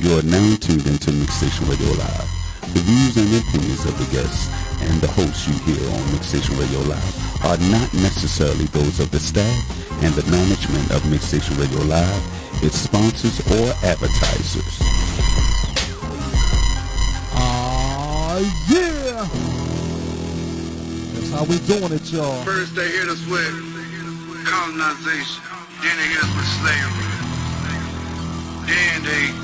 You are now tuned into Mixation Radio Live. The views and opinions of the guests and the hosts you hear on Mixation Radio Live are not necessarily those of the staff and the management of Mixation Radio Live, its sponsors, or advertisers. Yeah! That's how we doing it, y'all. First they hit us with colonization, then they hit us with slavery, then they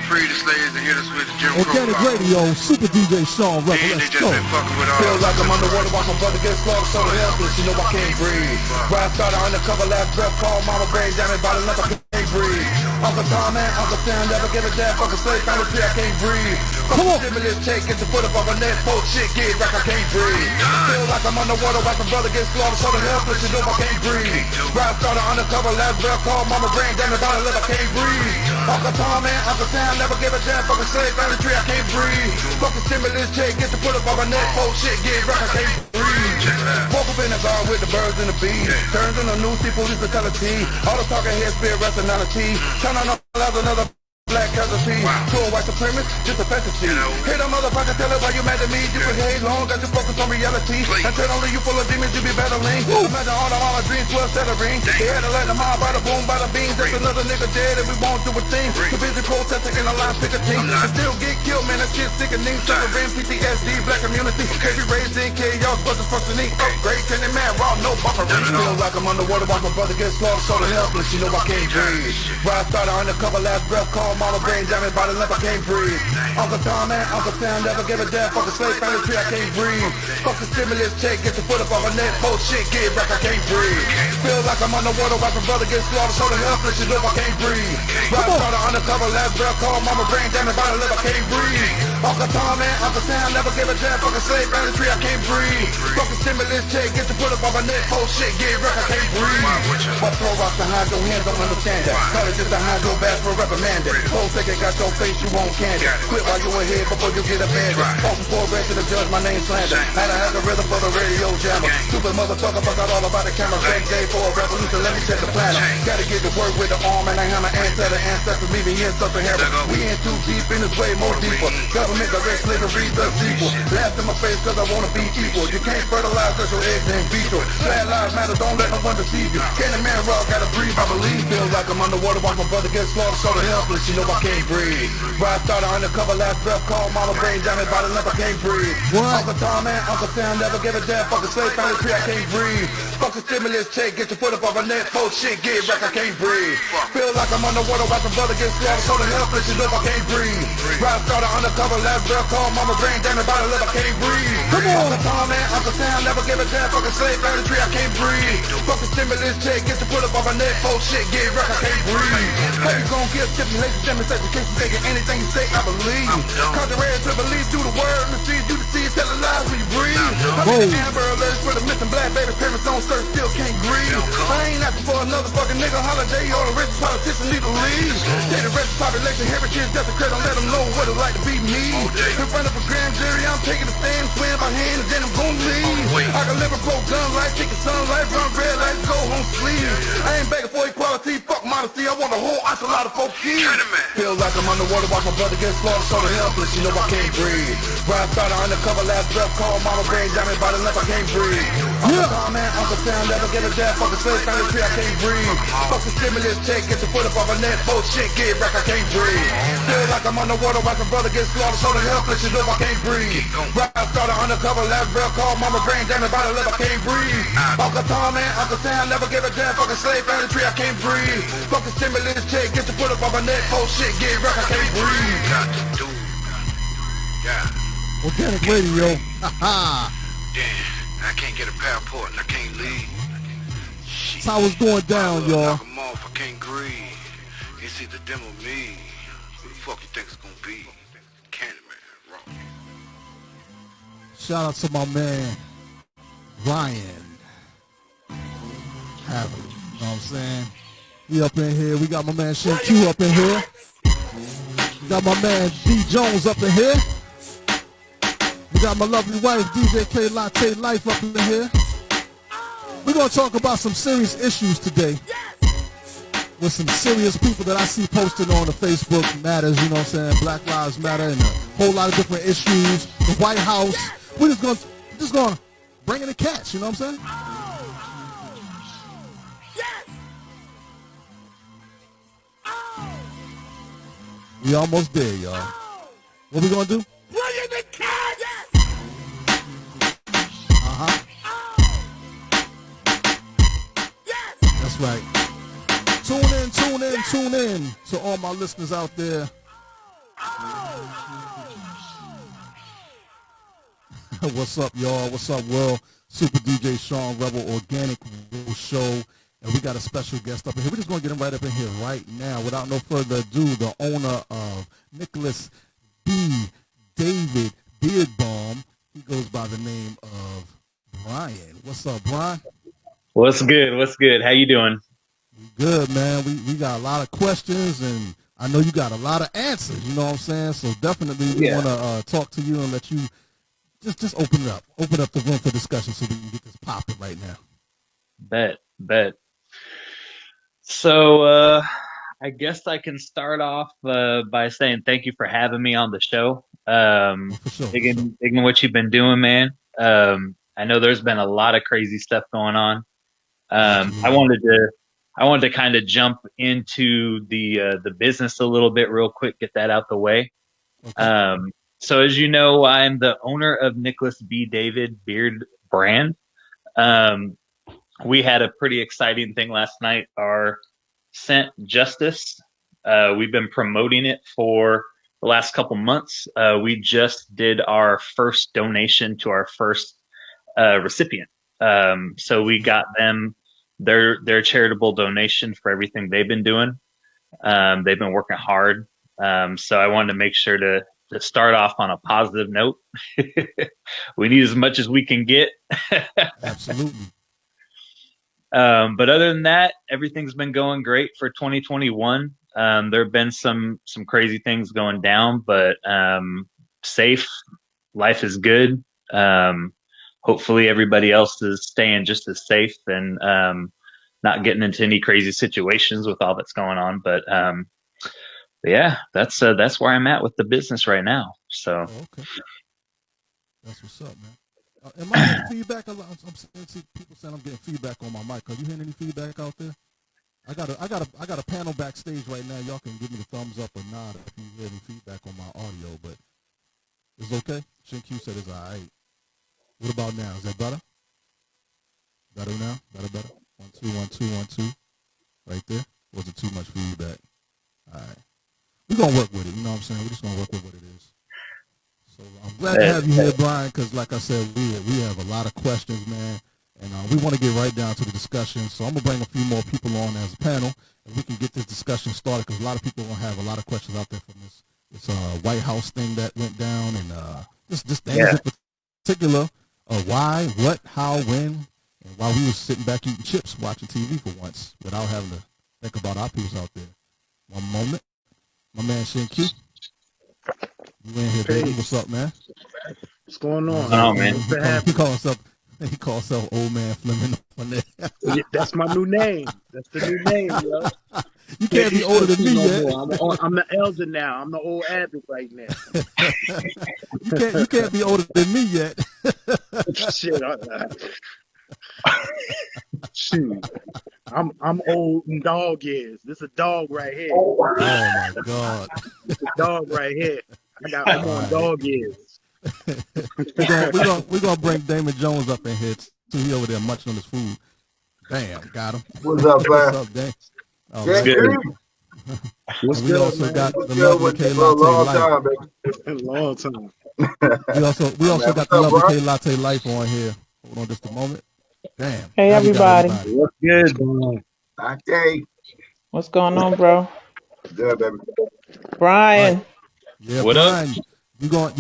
freed the slaves and hit us with Jim Crow. Organic Radio, Super DJ Sean Rebel, Then they let's just go. been fucking with all. Feel like I'm underwater, watch my brother get slaughtered, so helpless, you know I can't breathe. Rap started undercover, last breath, call mama brain damage, by the left I can't breathe. Uncle Tom and Uncle Sam never give a damn, fucking slave family tree, I can't breathe. Fucking stimulus check, get your foot up on my neck, post shit, get wrecked, I can't breathe. Feel like I'm underwater, watch my brother get slaughtered, so helpless, you know I can't breathe. Rap started undercover, last breath, call mama brain damage, by the left I can't breathe. Uncle Tom and Uncle Sam never give a damn, fucking slave family tree, I can't breathe. Fucking stimulus check, get your foot up on my neck, post shit, get wrecked, I can't breathe. Woke up in the garden with the birds and the bees. Turns in the news, see police brutality. All the talking head, spirit, rationality. Turn on another black casualty. To a white supremacist, just a fantasy. Hit a motherfucker, tell it why you mad at me. You behave long, got you focus on reality. And turn only you full of demons, you be battling. Imagine all the dreams, 12 set of rings. They had to let them all by the boom, by the beans. There's another nigga dead and we won't do a thing. Too busy protesting in a line, pick a team. And still get killed, man, that shit sickening. Suffering PTSD, black community. Can't be raised in chaos, but it's functioning. Upgrade, can they man, raw, no buffer. Feel like I'm underwater, watch my brother get slaughtered, so helpless, you know I can't breathe. Ride started undercover, last breath, call mama brain damage, by the left I can't breathe. Uncle Tom and Uncle Sam never give a damn, fucking slave family tree, I can't breathe. Fucking stimulus check, get your foot up on my neck, post shit, get wrecked, I can't breathe. Feel like I'm underwater, watch my brother get slaughtered, so helpless, you know I can't breathe. Ride started undercover, last breath, call mama brain damage, by the left I can't breathe. Uncle Tom and Uncle Sam never give a damn, fucking slave family tree, I can't breathe. Fucking stimulus check, get your foot up on my neck, post shit, get wrecked, I can't breathe. But throw rocks behind your hands, don't understand that. Call it just behind your back for reprimanded. Whole second got your face, you won't candy. Quit while you ahead before you get abandoned. Off before arrest to the judge, my name slander. Had to have the rhythm for the radio jammer. Stupid motherfucker, forgot all about the camera. Great day for a revolution, let me check the planet. Gotta get to work with the arm and I hammer ancestors leaving here something heaven. We in too deep in this way, more deeper. Government direct slavery, the sequel. Laugh in my face cause I wanna be equal. You can't fertilize cause your eggs in vitro. Bad lives matter, don't let no one deceive you. Can a man raw, gotta breathe, I believe. Feel like I'm underwater, watch my brother get slaughtered, so helpless, you know I can't breathe. Ride started undercover, last breath, call mama brain damage, by the left I can't breathe. Uncle Tom and Uncle Sam never give a damn, fucking slave family tree, I can't breathe. Fucking stimulus check, get your foot up on my neck, post shit, get wrecked, I can't breathe. Feel like I'm underwater, watch my brother get slaughtered, so helpless, you know I can't breathe. Ride started undercover, last breath, call mama brain damage, by the left I can't breathe. Uncle Tom and Uncle Sam never give a damn, fucking slave family tree, I can't breathe. Fucking stimulus check, get your foot up on my neck, post shit, get wrecked, I can't breathe. How you gon' get stipulations, demonstrations, taking anything you say, I believe. Contrary to belief, through the word, and the seed, you the seed, tell the lies when you breathe. I'm in the Amber Alerts for the missing black baby, parents don't search, still can't grieve. I ain't asking for another fucking nigga holiday, or the richest politician need to leave. Take the rest of the population, heritage, that's the credit, don't let them know what it's like to be me. In front of a grand jury, I'm taking a stand, swing by hand, and then I'm gon' leave. I can live a pro gun life, kicking sunlight, run red lights, go home sleep. I ain't begging for equality, fuck modesty, I want a whole enchilada for kids. Feel like I'm underwater, watch my brother get slaughtered, so helpless, you know I can't breathe. Ride started undercover, last breath, call mama brain damage, by the left I can't breathe. Uncle Tom and Uncle Sam never get a damn, fucking slave family tree, I can't breathe. Fucking stimulus check, get your foot up on my neck, post shit, get wrecked, I can't breathe. Feel like I'm underwater, watch my brother get slaughtered, so helpless, you know I can't breathe. Ride started undercover, last breath, call mama brain damage, by the left I can't breathe. Uncle Tom and Uncle Sam never give a damn, fucking slave family tree, I can't breathe. Fucking stimulus check, get your foot up on my neck, post shit, get wrecked, I can't breathe. Got to do. Yeah. Organic Radio. Damn, I can't get a passport and I can't leave. Shit. That's how it's going down, y'all. Knock 'em off, I can't breathe. It's either them or me. Who the fuck you think it's gonna be? Candyman, wrong. Shout out to my man, BRYAN Haverlly. You know what I'm saying? We up in here. We got my man Shin Q up in here. We got my man D Jones up in here. We got my lovely wife, DJ K Latte Life up in here. We're going to talk about some serious issues today. with some serious people that I see posted on the Facebook matters, you know what I'm saying? Black Lives Matter and a whole lot of different issues. The White House. We're just gonna bring in the cats, you know what I'm saying? We almost there, y'all. What we gonna do? Bring in the cats! Uh-huh. That's right. Tune in to all my listeners out there. What's up, y'all? What's up, world? Super DJ Sean Rebel Organic Show. And we got a special guest up in here. We're just going to get him right up in here right now. Without no further ado, the owner of Nicholas B. David Beard Balm. He goes by the name of Bryan. What's up, Bryan? What's good? What's good? How you doing? Good, man. We got a lot of questions, and I know you got a lot of answers. You know what I'm saying? So definitely we want to talk to you and let you just open it up. Open up the room for discussion so we can get this popping right now. Bet. So I guess I can start off by saying thank you for having me on the show. For sure. Digging what you've been doing, man. I know there's been a lot of crazy stuff going on. I wanted to kind of jump into the business a little bit real quick, get that out the way. Okay. So as you know, I'm the owner of Nicholas B. David Beard brand. We had a pretty exciting thing last night, our Scent Justice. We've been promoting it for the last couple months. We just did our first donation to our first recipient. So we got them their charitable donation for everything they've been doing. They've been working hard. So I wanted to make sure to start off on a positive note. We need as much as we can get. Absolutely. But other than that, everything's been going great for 2021. There have been some crazy things going down, but safe. Life is good. Hopefully everybody else is staying just as safe and not getting into any crazy situations with all that's going on. But yeah, that's where I'm at with the business right now. So okay. That's what's up, man. Am I getting feedback? I'm seeing people saying I'm getting feedback on my mic. Are you hearing any feedback out there? I got a panel backstage right now. Y'all can give me the thumbs up or nod if you hear any feedback on my audio, but it's okay. Shin Q said it's all right. What about now? Is that better? Better now? Better? 1 2 1 2 1 2. Right there. Was it too much feedback? All right. We're gonna work with it. You know what I'm saying? We're just gonna work with what it is. So I'm glad to have you here, Bryan, because like I said, we have a lot of questions, man, and we want to get right down to the discussion. So I'm going to bring a few more people on as a panel, and we can get this discussion started, because a lot of people are going to have a lot of questions out there from this White House thing that went down, and just things in particular, why, what, how, when, and while we were sitting back eating chips, watching TV for once, without having to think about our people out there. One moment. My man, Shin Q. You in here, baby? What's up, man? What's going on? Oh, man. He calls himself Old Man Fleming. That's my new name. That's the new name, yo. You can't be older than me yet. I'm the elder now. I'm the old abbot right now. You can't be older than me yet. Shit. Shoot. I'm old and dog is. This a dog right here. Oh my God. This a dog right here. I'm on dog is. We're gonna bring Damon Jones up in here too. He over there munching on his food. Bam, got him. What's up, man? What's up, Dame? All right. Good. What's we good, also man? got the lovely K Latte Life. Long time. We also got the lovely K Latte Life on here. Hold on just a moment. Damn. Hey, everybody. What's good? Okay. What's going on, bro? Good, baby. Bryan. Yeah, What Bryan, up? you gonna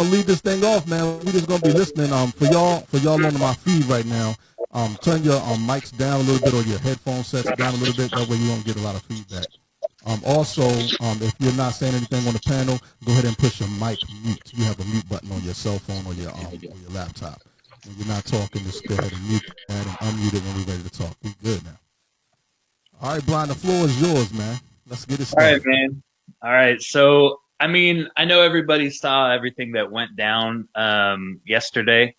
lead this thing off, man. We just gonna be listening. For y'all on my feed right now. Turn your mics down a little bit or your headphone sets down a little bit. That way you won't get a lot of feedback. Also, if you're not saying anything on the panel, go ahead and push your mic mute. You have a mute button on your cell phone or your laptop. When you're not talking, just go ahead and mute that and unmute it when we're ready to talk. We good now. All right, Brian, the floor is yours, man. Let's get it All right, started. man. All right. So, I mean, I know everybody saw everything that went down yesterday.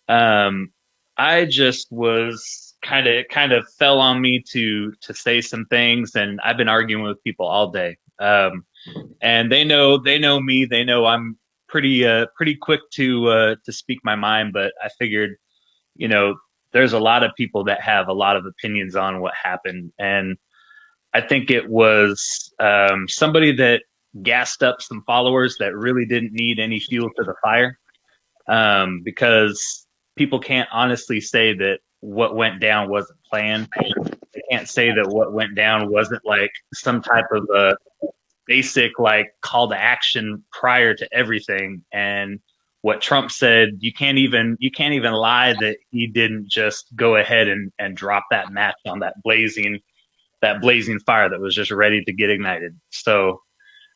Um, I just was kind of fell on me to say some things, and I've been arguing with people all day. And they know me. They know I'm pretty quick to speak my mind. But I figured, you know, there's a lot of people that have a lot of opinions on what happened, and I think it was somebody that gassed up some followers that really didn't need any fuel to the fire, because people can't honestly say that what went down wasn't planned. They can't say that what went down wasn't like some type of a basic like call to action prior to everything. And what Trump said, you can't even lie that he didn't just go ahead and drop that match on that blazing fire that was just ready to get ignited. So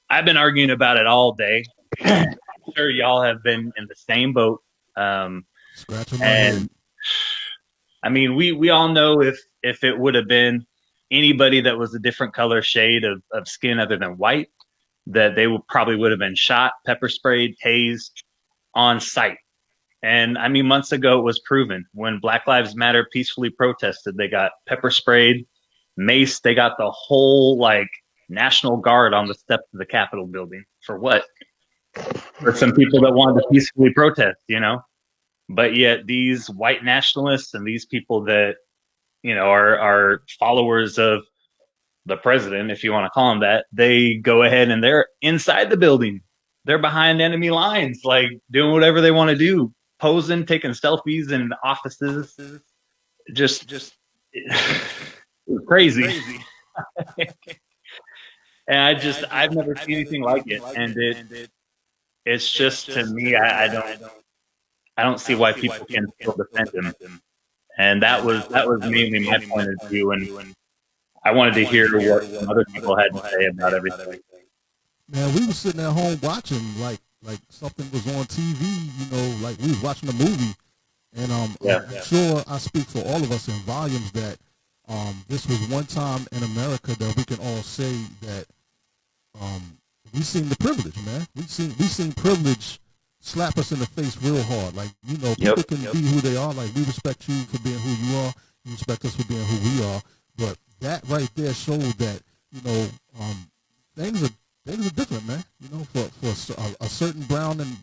I've been arguing about it all day. I'm sure y'all have been in the same boat. Scratching my head. And I mean, we all know if it would have been anybody that was a different color shade of skin other than white, that they probably would have been shot, pepper sprayed, tased on sight. And I mean, months ago, it was proven when Black Lives Matter peacefully protested, they got pepper sprayed, mace, they got the whole like National Guard on the steps of the Capitol building. For what? For some people that wanted to peacefully protest, you know? But yet these white nationalists and these people that, are followers of the president, if you want to call them that, they go ahead and they're inside the building. They're behind enemy lines, like doing whatever they want to do, posing, taking selfies in offices, just crazy. And I've never seen anything like it. And it's just to me, I don't see why people can still defend him. And that was mainly my point of view. And I wanted to hear what some other people had to say about everything. Man, we were sitting at home watching like something was on TV, like we was watching a movie. And I'm sure I speak for all of us in volumes that this was one time in America that we can all say that we seen the privilege, man. We seen privilege slap us in the face real hard. Like, people can be who they are. Like, we respect you for being who you are. You respect us for being who we are. But that right there showed that, things are different, man. For a certain brown and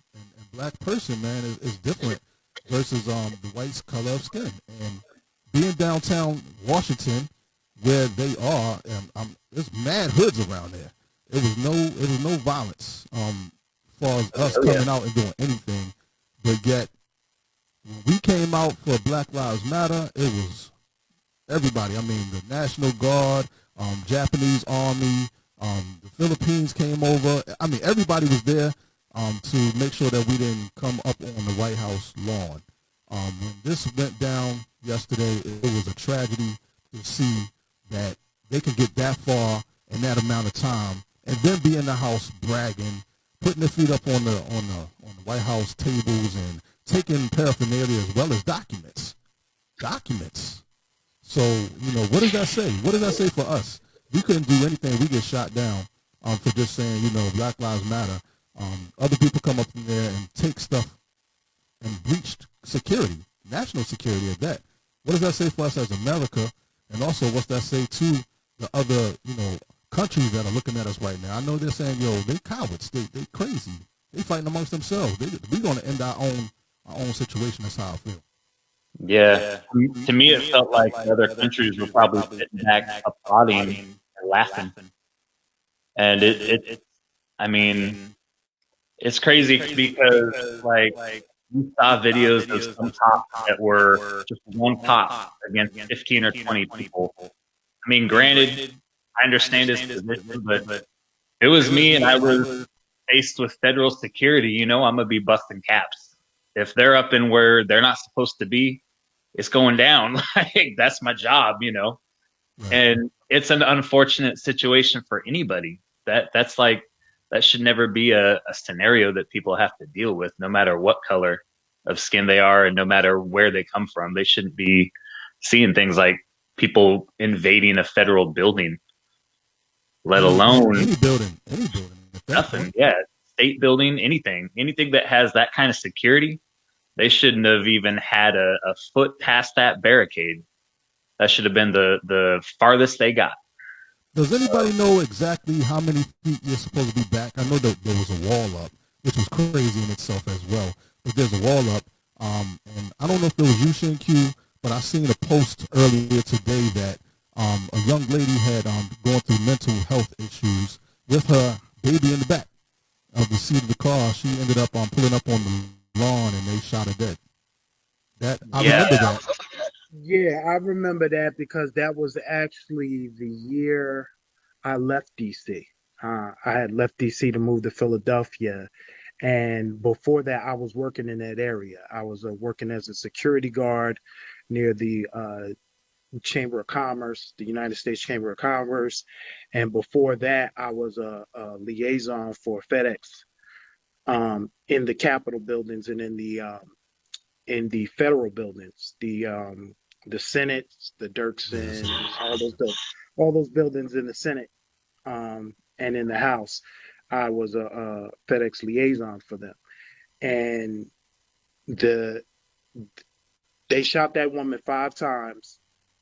black person, man, is different versus the white's color of skin. And being downtown Washington, where they are, and there's mad hoods around there. It was no violence as far as us coming out and doing anything. But yet, when we came out for Black Lives Matter, it was everybody. I mean, the National Guard, Japanese Army, the Philippines came over. I mean, everybody was there to make sure that we didn't come up on the White House lawn. When this went down yesterday, it was a tragedy to see that they could get that far in that amount of time and then be in the House bragging, putting their feet up on the White House tables and taking paraphernalia as well as documents. So, what does that say? What does that say for us? We couldn't do anything. We get shot down for just saying, Black Lives Matter. Other people come up in there and take stuff and breach security, national security at that. What does that say for us as America? And also, what's that say to the other, countries that are looking at us right now? I know they're saying, they cowards. They crazy. They fighting amongst themselves. We're going to end our own situation. That's how I feel. Yeah. To me, it felt like other countries were probably sitting back applauding and laughing. And I mean, it's crazy because like you saw videos of some cops that were just one cop against 15 or 20 people. I mean, granted, I understand his position, but it was me and I was faced with federal security. I'm going to be busting caps. If they're up in where they're not supposed to be, it's going down. Like, that's my job, Right. And it's an unfortunate situation for anybody. That's like, that should never be a scenario that people have to deal with, no matter what color of skin they are and no matter where they come from. They shouldn't be seeing things like people invading a federal building, let alone any building. nothing. Yeah, state building, anything that has that kind of security. They shouldn't have even had a foot past that barricade. That should have been the farthest they got. Does anybody know exactly how many feet you're supposed to be back? I know that there was a wall up, which was crazy in itself as well. But there's a wall up, and I don't know if it was you, Shin Q, but I seen a post earlier today that a young lady had gone through mental health issues with her baby in the back of the seat of the car. She ended up pulling up on the lawn, and they shot her dead. I remember that. Yeah, I remember that because that was actually the year I left DC. I had left DC to move to Philadelphia. And before that, I was working in that area. I was working as a security guard near the Chamber of Commerce, the United States Chamber of Commerce. And before that, I was a liaison for FedEx in the Capitol buildings and in the federal buildings, the Senate, the Dirksen, all those buildings in the Senate and in the House. I was a FedEx liaison for them, and they shot that woman 5 times,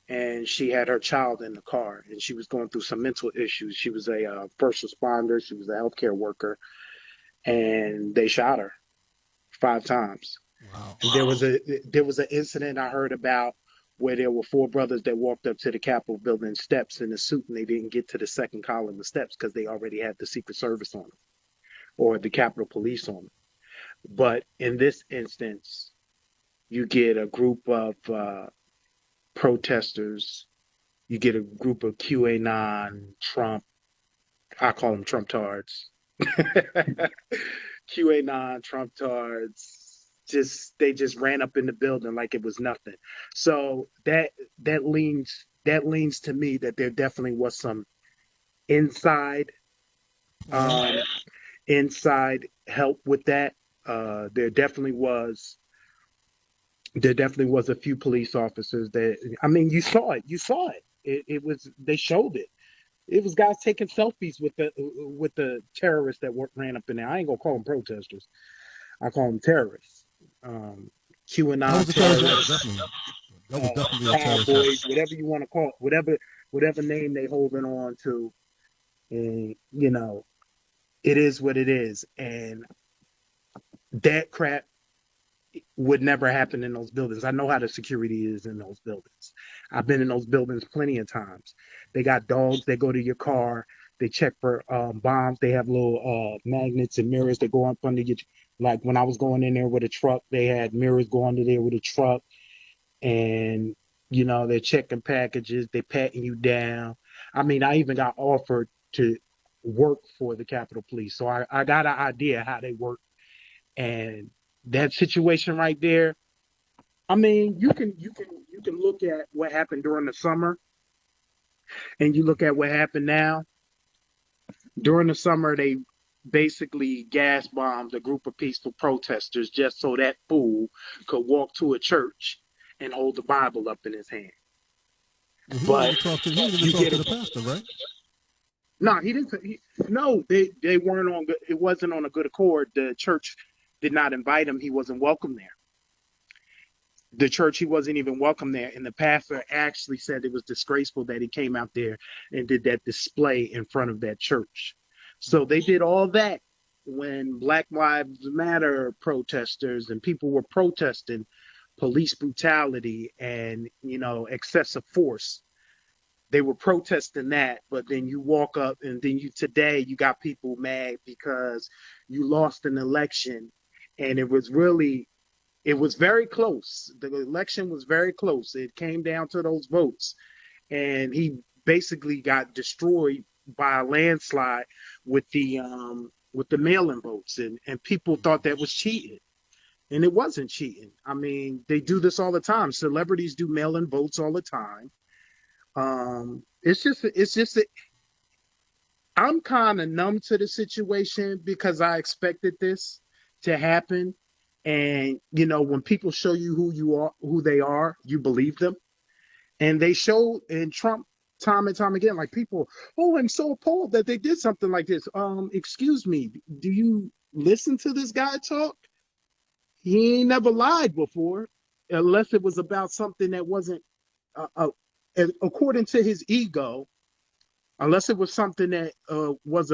and she had her child in the car, and she was going through some mental issues. She was a first responder. She was a healthcare worker, and they shot her 5 times. Wow. There was an incident I heard about where there were 4 brothers that walked up to the Capitol building steps in a suit, and they didn't get to the second column of steps because they already had the Secret Service on them or the Capitol Police on them. But in this instance, you get a group of protesters, you get a group of QAnon, Trump, I call them Trump tards, QAnon, Trump tards, they just ran up in the building like it was nothing. So that leans to me that there definitely was some inside help with that. There definitely was a few police officers that, I mean, you saw it. It was, they showed it. It was guys taking selfies with the terrorists that ran up in there. I ain't gonna call them protesters. I call them terrorists. QAnon terrorists. That was definitely a terrorist. Cowboys, whatever you want to call it, whatever name they holding on to, and it is what it is, and that crap would never happen in those buildings. I know how the security is in those buildings. I've been in those buildings plenty of times. They got dogs. They go to your car. They check for bombs. They have little magnets and mirrors that go up under your. Like when I was going in there with a truck, they had mirrors go under there with a truck, and they're checking packages. They patting you down. I mean, I even got offered to work for the Capitol Police, so I got an idea how they work. And that situation right there, I mean, you can look at what happened during the summer, and you look at what happened now. During the summer, they basically gas bombed a group of peaceful protesters just so that fool could walk to a church and hold the Bible up in his hand. But he didn't talk to the pastor, right? No, he didn't. No, they weren't on. It wasn't on a good accord. The church did not invite him. He wasn't welcome there. The church, he wasn't even welcome there. And the pastor actually said it was disgraceful that he came out there and did that display in front of that church. So they did all that when Black Lives Matter protesters and people were protesting police brutality and, excessive force. They were protesting that, but then you walk up and then today you got people mad because you lost an election, and it was very close. The election was very close. It came down to those votes, and he basically got destroyed by a landslide with the mail-in votes, and people thought that was cheating, and it wasn't cheating. I mean, they do this all the time. Celebrities do mail-in votes all the time. It's just I'm kind of numb to the situation because I expected this to happen. And, when people show you who they are, you believe them. And they showed in Trump time and time again, like people, oh, I'm so appalled that they did something like this. Excuse me, do you listen to this guy talk? He ain't never lied before, unless it was about something that wasn't, according to his ego, unless it was something that was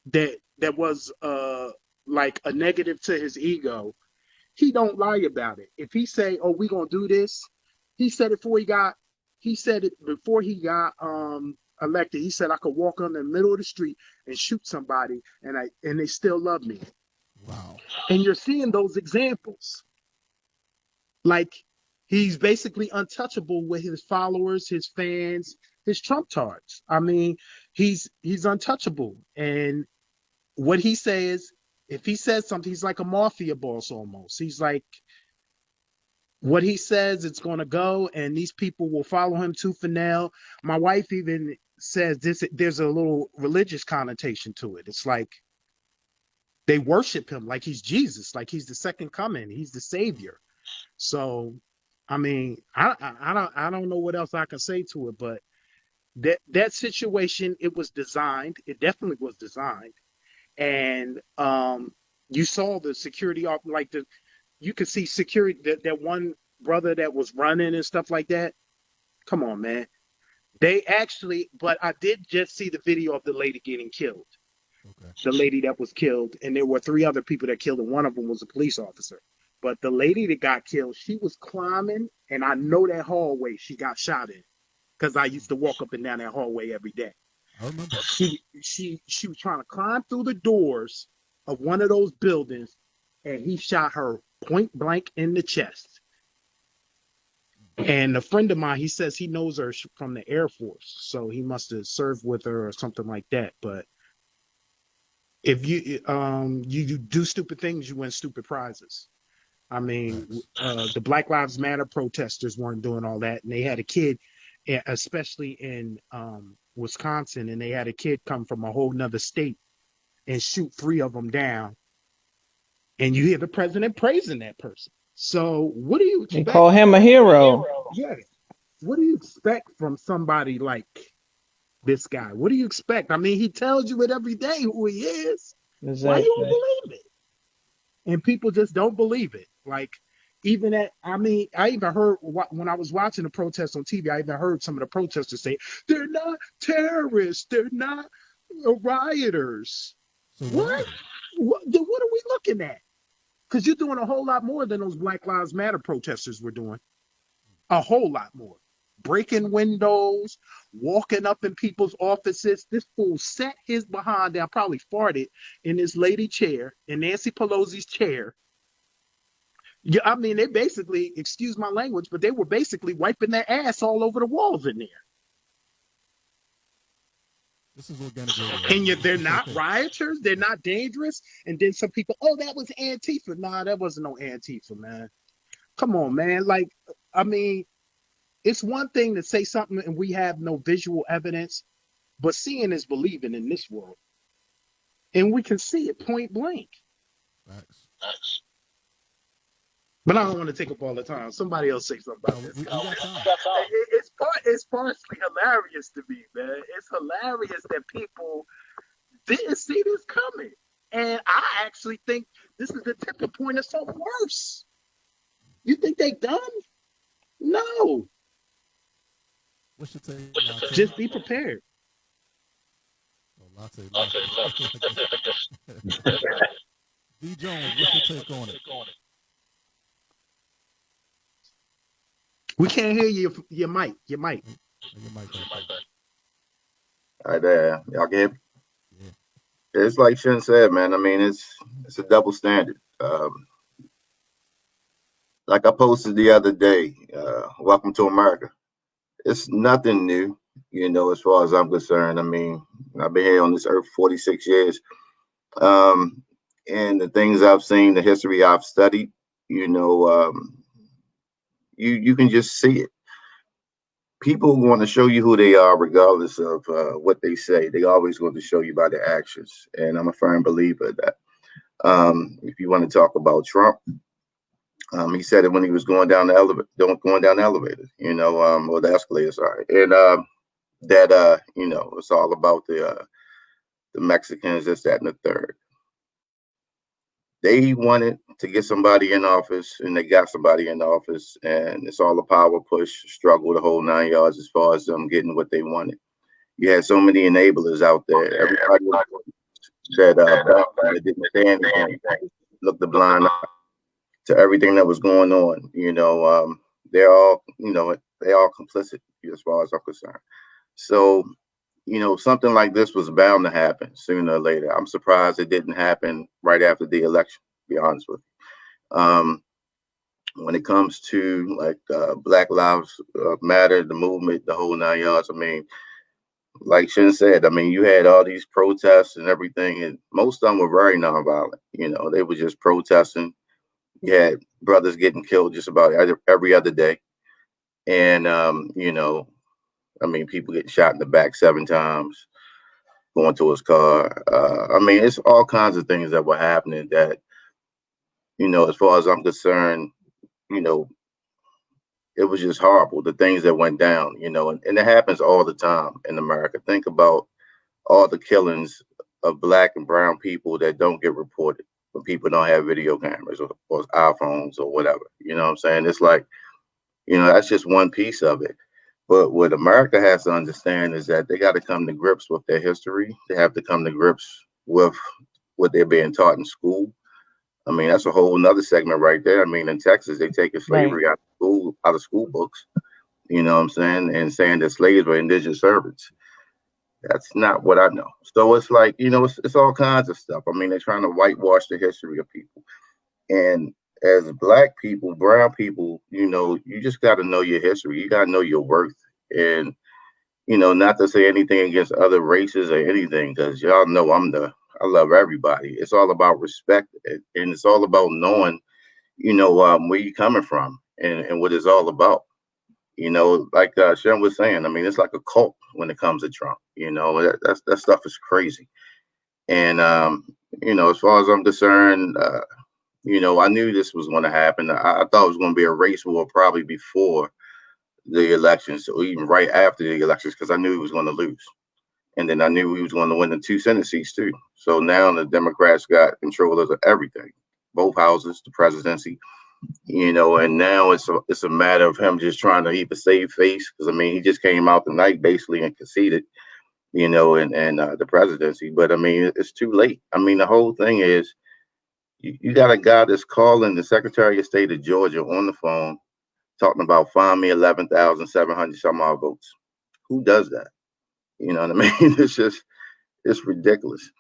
that was like a negative to his ego. He don't lie about it. If he say, "Oh, we gonna do this," he said it before he got. He said it before he got elected. He said I could walk on the middle of the street and shoot somebody, and they still love me. Wow. And you're seeing those examples. Like he's basically untouchable with his followers, his fans, his Trump tards. I mean, he's untouchable. And what he says, if he says something, he's like a mafia boss almost. He's like, what he says, it's going to go, and these people will follow him tooth and nail. My wife even says this. There's a little religious connotation to it. It's like they worship him like he's Jesus, like he's the second coming, he's the savior. So, I mean, I don't know what else I can say to it, but that situation, it was designed. It definitely was designed, and you saw the security off, like you could see security, that one brother that was running and stuff like that. Come on, man. They actually, but I did just see the video of the lady getting killed. Okay. The lady that was killed, and there were 3 other people that killed, and one of them was a police officer. But the lady that got killed, she was climbing, and I know that hallway she got shot in, because I used to walk up and down that hallway every day. I remember. She was trying to climb through the doors of one of those buildings, and he shot her point blank in the chest. And a friend of mine, he says he knows her from the Air Force, so he must have served with her or something like that. But if you do stupid things, you win stupid prizes. I mean, the Black Lives Matter protesters weren't doing all that, and they had a kid, especially in Wisconsin, and they had a kid come from a whole nother state and shoot 3 of them down. And you hear the president praising that person. So what do you expect? They call him a hero. Yeah. What do you expect from somebody like this guy? What do you expect? I mean, he tells you it every day who he is. Exactly. Why you don't believe it? And people just don't believe it. Like, even I even heard when I was watching the protests on TV, I even heard some of the protesters say, they're not terrorists. They're not rioters. So what? What are we looking at? Because you're doing a whole lot more than those Black Lives Matter protesters were doing. A whole lot more. Breaking windows, walking up in people's offices. This fool sat his behind down, probably farted in this lady chair, in Nancy Pelosi's chair. Yeah, I mean, they basically, excuse my language, but they were basically wiping their ass all over the walls in there. This is organic radio. And they're not rioters. They're not dangerous. And then some people, oh, that was Antifa. Nah, that wasn't no Antifa, man. Come on, man. Like, I mean, it's one thing to say something and we have no visual evidence, but seeing is believing in this world. And we can see it point blank. Facts. But I don't want to take up all the time. Somebody else say something about this. It's partially hilarious to me, man. It's hilarious that people didn't see this coming. And I actually think this is the tipping point of something worse. You think they done? No. What's your take? Just be prepared. Latte. D. Jones, what's your take on it? We can't hear you. Your mic. All right, there. Y'all can hear me? Yeah. It's like Shin said, man. I mean, it's a double standard. Like I posted the other day, welcome to America. It's nothing new, as far as I'm concerned. I mean, I've been here on this earth 46 years. And the things I've seen, the history I've studied, you can just see it. People want to show you who they are regardless of what they say. They always going to show you by their actions. And I'm a firm believer of that. If you want to talk about Trump, He said it when he was going down the elevator, going down the elevator, or the escalator, sorry. And that it's all about the Mexicans, this, that, and the third. They wanted to get somebody in office, and they got somebody in office, and it's all a power push, struggle, the whole 9 yards as far as them getting what they wanted. You had so many enablers out there. Everybody said that didn't say anything, looked the blind eye to everything that was going on. They're all, they all complicit as far as I'm concerned. So, something like this was bound to happen sooner or later. I'm surprised it didn't happen right after the election, to be honest with you. When it comes to like Black Lives Matter, the movement, the whole 9 yards, I mean, like Shin said, I mean, you had all these protests and everything, and most of them were very nonviolent. They were just protesting. You had brothers getting killed just about every other day. And, I mean, people getting shot in the back 7 times, going to his car. I mean, it's all kinds of things that were happening that, as far as I'm concerned, it was just horrible, the things that went down, and it happens all the time in America. Think about all the killings of Black and brown people that don't get reported when people don't have video cameras or iPhones or whatever. You know what I'm saying? It's like, that's just one piece of it. But what America has to understand is that they got to come to grips with their history. They have to come to grips with what they're being taught in school. I mean, that's a whole nother segment right there. I mean, in Texas, they taking slavery out of school books, you know what I'm saying, and saying that slaves were indigent servants. That's not what I know. So it's like, it's all kinds of stuff. I mean, they're trying to whitewash the history of people. And as Black people, brown people, you just got to know your history. You got to know your worth. And, not to say anything against other races or anything, because y'all know I love everybody. It's all about respect. And it's all about knowing, where you're coming from and what it's all about. Like Shem was saying, I mean, it's like a cult when it comes to Trump. That stuff is crazy. And, as far as I'm concerned, I knew this was going to happen. I thought it was going to be a race war probably before the elections or even right after the elections because I knew he was going to lose. And then I knew he was going to win the 2 Senate seats too. So now the Democrats got control of everything, both houses, the presidency, and now it's a matter of him just trying to keep a safe face. Because I mean, he just came out tonight basically and conceded, and the presidency. But I mean, it's too late. I mean, the whole thing is you got a guy that's calling the Secretary of State of Georgia on the phone talking about find me 11,700 some odd votes. Who does that? You know what I mean? It's ridiculous.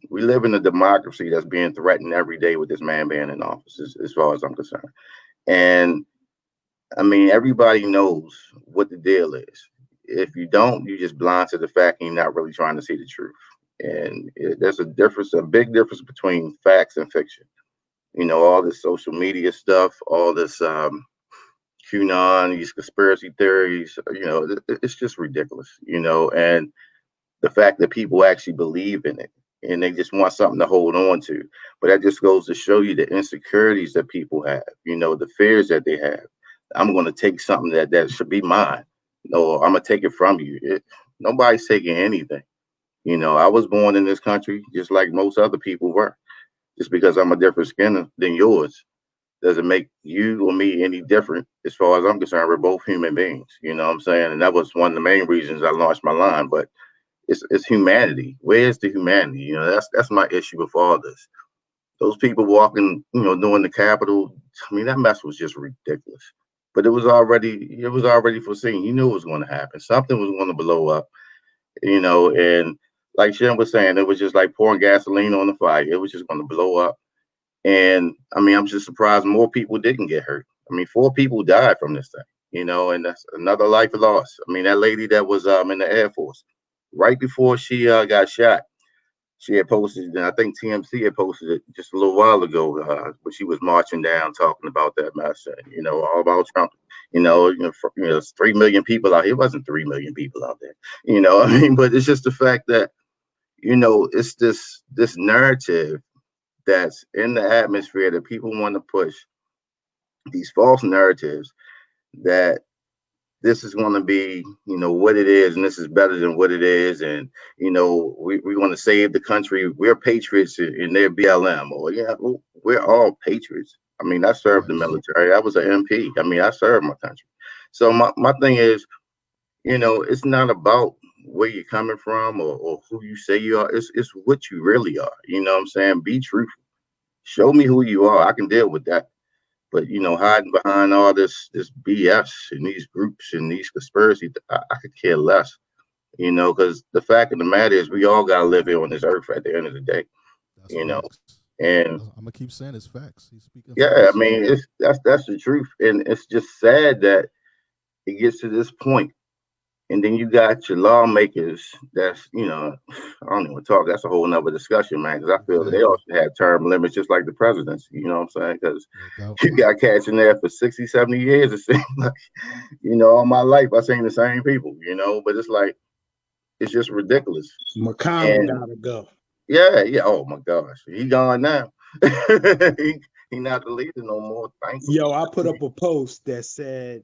We live in a democracy that's being threatened every day with this man being in office, as far as I'm concerned. And I mean, everybody knows what the deal is. If you don't, you just blind to the fact and you're not really trying to see the truth. And there's a big difference between facts and fiction. All this social media stuff, all this QAnon, these conspiracy theories, it's just ridiculous, and the fact that people actually believe in it and they just want something to hold on to. But that just goes to show you the insecurities that people have, the fears that they have. I'm going to take something that should be mine. No, I'm going to take it from you. Nobody's taking anything. I was born in this country just like most other people were. Just because I'm a different skin than yours doesn't make you or me any different. As far as I'm concerned, we're both human beings. You know what I'm saying? And that was one of the main reasons I launched my line. But it's humanity. Where's the humanity? That's my issue with all this. Those people walking, doing the Capitol. I mean, that mess was just ridiculous. But it was already foreseen. You knew it was going to happen. Something was going to blow up. And like Shem was saying, it was just like pouring gasoline on the fire. It was just going to blow up. And I mean, I'm just surprised more people didn't get hurt. I mean, 4 people died from this thing, and that's another life lost. I mean, that lady that was in the Air Force, right before she got shot, she had posted, and I think TMC had posted it just a little while ago, but she was marching down talking about that mess, and, all about Trump. 3 million people out here. It wasn't 3 million people out there, I mean, but it's just the fact that, it's this narrative that's in the atmosphere that people want to push these false narratives that this is going to be, what it is, and this is better than what it is, and we want to save the country. We're patriots, and they're BLM. Or we're all patriots. I mean, I served the military. I was an MP. I mean, I served my country. So my thing is, it's not about where you're coming from or who you say you are. It's what you really are. You know what I'm saying? Be truthful. Show me who you are. I can deal with that. But hiding behind all this BS and these groups and these conspiracies, I could care less. Because the fact of the matter is, we all gotta live here on this earth at the end of the day. That's Facts. And I'm gonna keep saying it's facts. He's speaking. Yeah, facts. I mean, that's the truth, and it's just sad that it gets to this point. And then you got your lawmakers that's, I don't even talk. That's a whole nother discussion, man, because I feel they all should have term limits just like the presidents. You know what I'm saying? Because you got cats in there for 60, 70 years. It seems like, all my life I've seen the same people, but it's like, it's just ridiculous. McConnell gotta go. Yeah. Oh, my gosh. He gone now. he not the leader no more. Thankfully. Yo, I put up a post that said,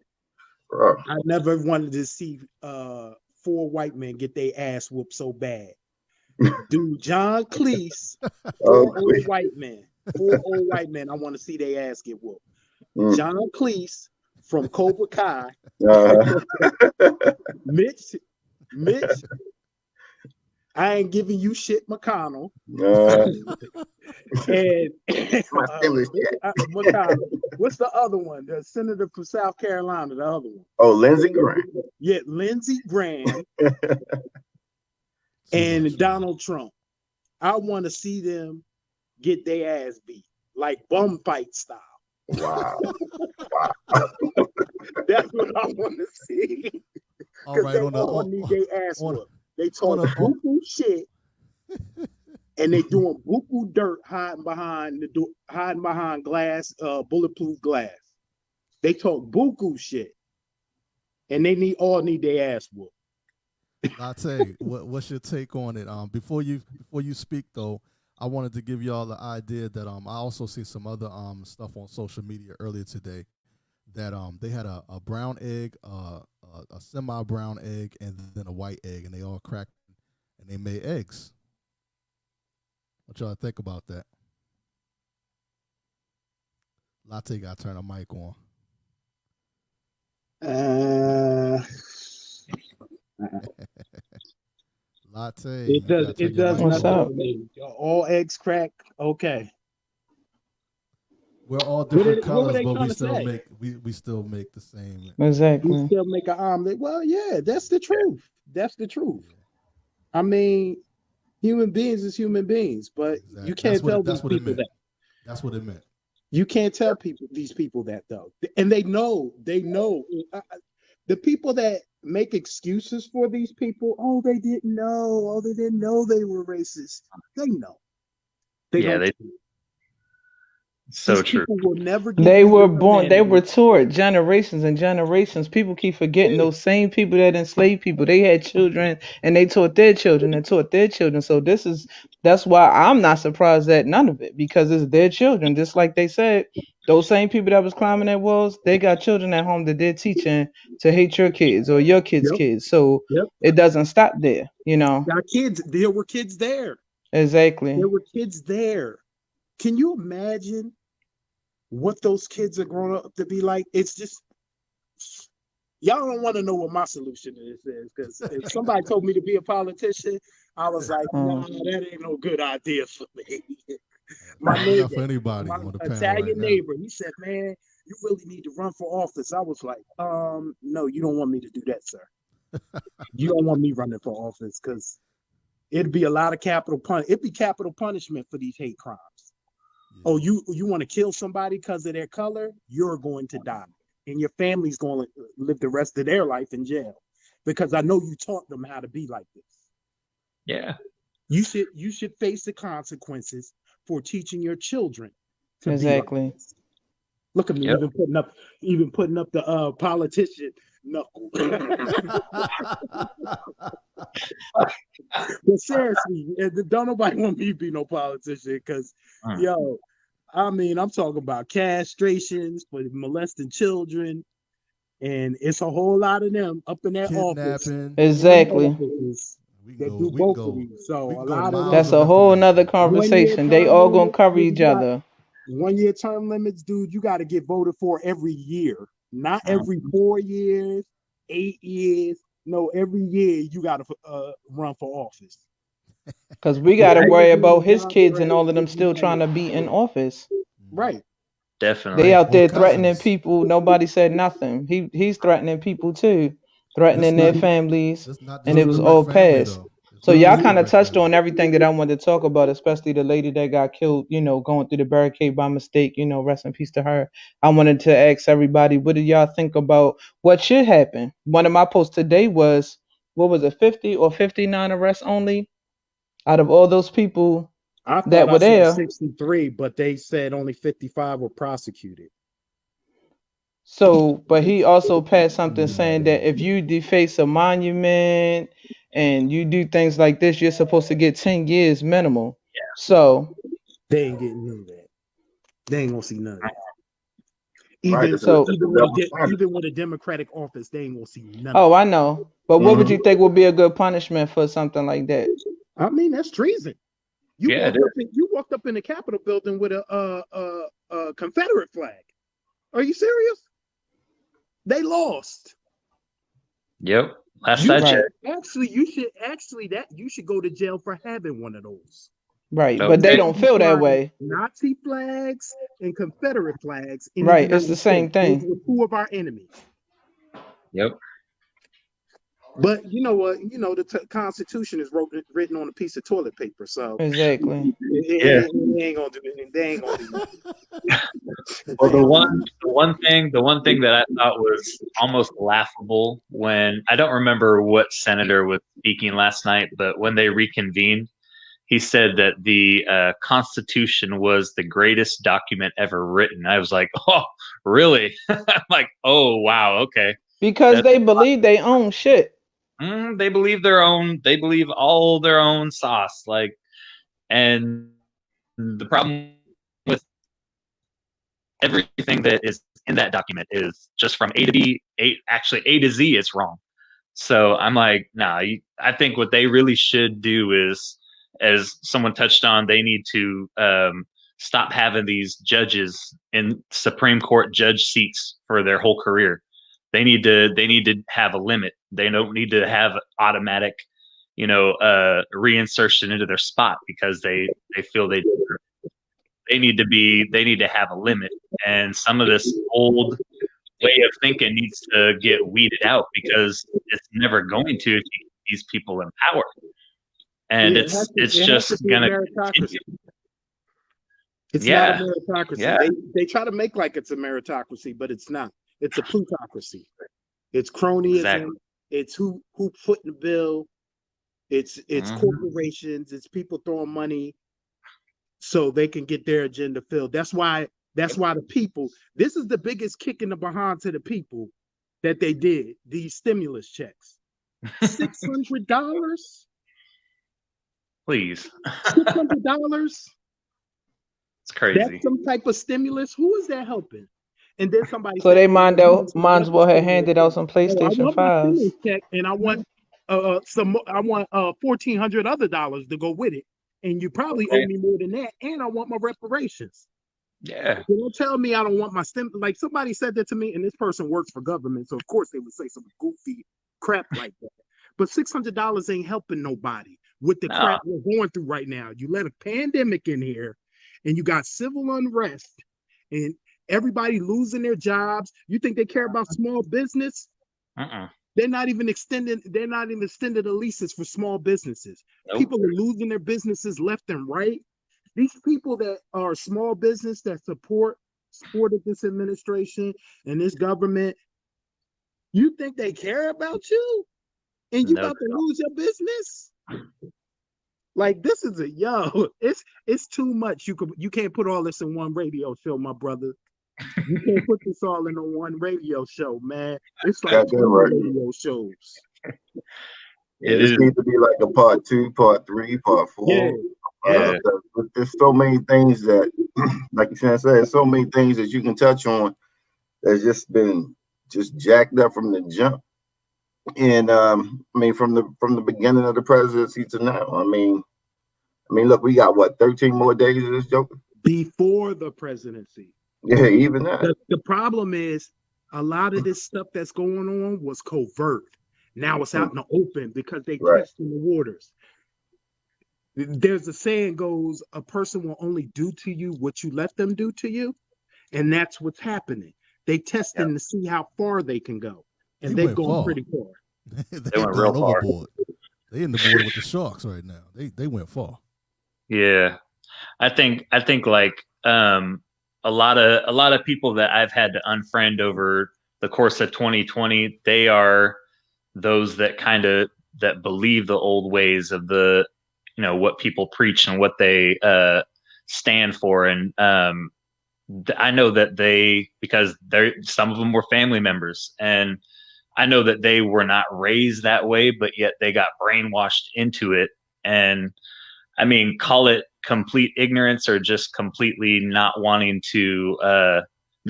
I never wanted to see 4 white men get their ass whooped so bad. Dude, John Cleese, 4 old white men. 4 old white men, I want to see their ass get whooped. John Cleese from Cobra Kai. Mitch, I ain't giving you shit, McConnell. And McConnell. What's the other one? The senator from South Carolina, the other one. Oh, Lindsey Graham. Yeah, Lindsey Graham and Donald Trump. I want to see them get their ass beat, like bum fight style. Wow. That's what I want to see. All right, they all need their ass whooped. They talk buku shit, and they doing buku dirt hiding behind glass, bulletproof glass. They talk buku shit, and they all need their ass whooped. I'll tell you, what's your take on it? Before you speak though, I wanted to give y'all the idea that I also see some other stuff on social media earlier today that they had a brown egg, a semi-brown egg, and then a white egg, and they all cracked and they made eggs. What y'all think about that? Latte got to turn a mic on. Latte. It does nothing. All eggs crack. Okay. We're all different colors, but we still make the same. Exactly. We still make an omelet. Well, yeah, that's the truth. That's the truth. I mean, human beings is human beings, but you can't tell these people that. That's what it meant. You can't tell these people that though, and they know. The people that make excuses for these people, they didn't know. They didn't know they were racist. They know. So true. Will never they were born. They were taught generations and generations. People keep forgetting those same people that enslaved people. They had children, and they taught their children and taught their children. So that's why I'm not surprised at none of it, because it's their children. Just like they said, those same people that was climbing that walls, they got children at home that they're teaching to hate your kids or your kids' kids. So it doesn't stop there. Got kids. There were kids there. Exactly. There were kids there. Can you imagine what those kids are growing up to be like? It's just, y'all don't want to know what my solution to this is, because if somebody told me to be a politician, I was like, nah, that ain't no good idea for me. My neighbor, for anybody my on the Italian right neighbor, he said, man, you really need to run for office. I was like, no, you don't want me to do that, sir. You don't want me running for office, because it'd be a lot of capital punishment for these hate crimes. Oh, you want to kill somebody because of their color? You're going to die, and your family's going to live the rest of their life in jail, because I know you taught them how to be like this. Yeah, you should face the consequences for teaching your children to exactly. Be like this. Look at me, even putting up the politician knuckle. But seriously, don't nobody want me to be no politician because, yo, I mean, I'm talking about castrations for molesting children, and it's a whole lot of them up in that office. Kidnapping. Exactly. That do both of these. So a lot of That's them. a whole nother 1 year conversation. They term all gonna limits, cover dude, each other. 1 year term limits, dude. You got to get voted for every year, not every 4 years, 8 years. No, every year you got to run for office. Because we got to worry about his kids and Right. all of them still trying to be in office. Right. Definitely. They out Or there threatening cousins. people. Nobody said nothing. He's threatening people too, threatening their families, That's not and just it the was black all family passed. though. It's So not y'all just the kind of black touched family. on everything that I wanted to talk about, especially the lady that got killed, going through the barricade by mistake, rest in peace to her. I wanted to ask everybody, what do y'all think about what should happen? One of my posts today was, what was it, 50 or 59 arrests only out of all those people I that thought I were saw there? 63, but they said only 55 were prosecuted. So, but he also passed something saying that if you deface a monument and you do things like this, you're supposed to get 10 years minimum. So, They ain't getting none of that. They ain't gonna see none of that. Right. Even with a Democratic office, they ain't gonna see none of oh, that. I know. But what would you think would be a good punishment for something like that? I mean, that's treason. You walked up in the Capitol building with a Confederate flag. Are you serious? They lost. Yep. Last I checked. You should go to jail for having one of those. Right. But they Okay. don't feel that way. Nazi flags and Confederate flags in the Right. United It's the same States. Those thing. were two of our enemies. Yep. But you know what? The Constitution is written on a piece of toilet paper, so Exactly. it ain't gonna do anything. They ain't gonna do nothing. Well, the one thing that I thought was almost laughable when I don't remember what senator was speaking last night, but when they reconvened, he said that the Constitution was the greatest document ever written. I was like, oh, really? I'm like, oh, wow, okay. Because they believe they own shit. They believe their own. They believe all their own sauce. Like, and the problem with everything that is in that document is just from A to B. Actually, A to Z is wrong. So I'm like, nah. I think what they really should do is, as someone touched on, they need to stop having these judges in Supreme Court judge seats for their whole career. They need to have a limit. They don't need to have automatic, reinsertion into their spot because they feel they need to have a limit. And some of this old way of thinking needs to get weeded out because it's never going to if you keep these people in power. And it's just gonna continue. It's not a meritocracy. Yeah. They try to make like it's a meritocracy, but it's not. It's a plutocracy. It's cronyism. Exactly. It's who put in the bill. It's corporations. It's people throwing money so they can get their agenda filled. That's why the people. This is the biggest kick in the behind to the people that they did. These stimulus checks. $600. Please. $600. It's crazy. That's some type of stimulus. Who is that helping? And then somebody So said, they might as well have handed out some I PlayStation want my 5s. stimulus check, and I want $1,400 other dollars to go with it. And you probably owe me more than that. And I want my reparations. Yeah. So don't tell me I don't want my like somebody said that to me, and this person works for government, so of course they would say some goofy crap like that. But $600 ain't helping nobody with the crap we're going through right now. You let a pandemic in here, and you got civil unrest, and everybody losing their jobs. You think they care about small business? They're not even extending the leases for small businesses. Nope. People are losing their businesses left and right. These people that are small business that supported this administration and this government, you think they care about you? And you about to lose your business? Like, this is it's too much. You can't put all this in one radio show, my brother. You can't put this all in one radio show, man. It's like two radio shows. Yeah, It this is. needs to be like a part 2, part 3, part 4. Yeah. Yeah. 'Cause there's so many things that, like you said, so many things that you can touch on that's just been just jacked up from the jump. And I mean, from the beginning of the presidency to now. I mean, look, we got what 13 more days of this joke. Before the presidency. Yeah, even that. The problem is a lot of this stuff that's going on was covert. Now it's out in the open because they Right. testing the waters. There's a saying goes, a person will only do to you what you let them do to you. And that's what's happening. They testing to see how far they can go. And they've gone pretty far. They went real far. overboard. They in the border with the sharks right now. They went far. Yeah. I think like a lot of people that I've had to unfriend over the course of 2020, they are those that that believe the old ways of the, what people preach and what they stand for. And I know that because some of them were family members, and I know that they were not raised that way, but yet they got brainwashed into it. And I mean, call it complete ignorance or just completely not wanting to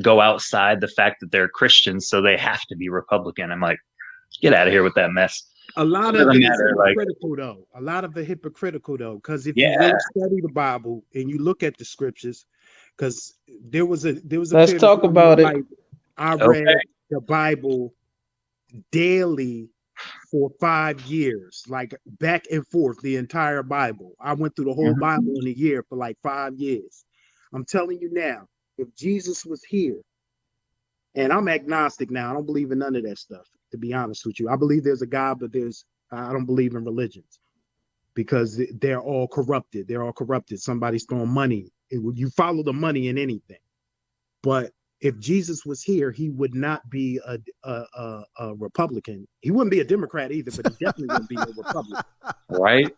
go outside the fact that they're Christians, so they have to be Republican. I'm like, get out of here with that mess. A lot of it is hypocritical, though. A lot of it hypocritical, though, because if you really study the Bible and you look at the scriptures, because there was a Let's talk about it. I read the Bible daily for 5 years, like back and forth, the entire Bible. I went through the whole Bible in a year for like 5 years. I'm telling you now, if Jesus was here, and I'm agnostic now, I don't believe in none of that stuff, to be honest with you. I believe there's a God, but I don't believe in religions because they're all corrupted. They're all corrupted. Somebody's throwing money. You follow the money in anything. But if Jesus was here, he would not be a Republican. He wouldn't be a Democrat either, but he definitely wouldn't be no Republican. Right?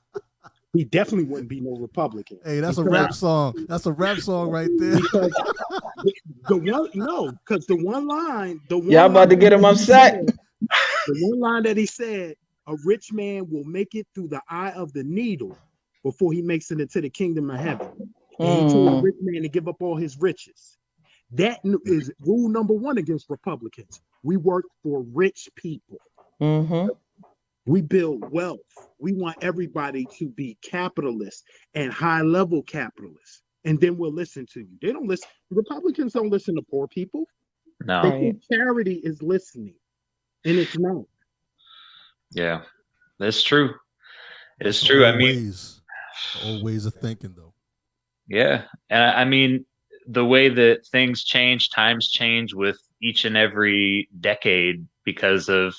He definitely wouldn't be no Republican. Hey, that's a rap song. That's a rap song right there. Because the one line, y'all about to get him upset. The one line that he said, a rich man will make it through the eye of the needle before he makes it into the kingdom of heaven. And he told a rich man to give up all his riches. That is rule number one against Republicans. We work for rich people. We build wealth. We want everybody to be capitalists and high-level capitalists. And then we'll listen to you. They don't listen. Republicans don't listen to poor people. No. They think charity is listening. And it's not. Yeah, that's true. It's true. I mean, old ways of thinking, though. Yeah. And I mean, the way that things change, times change with each and every decade because of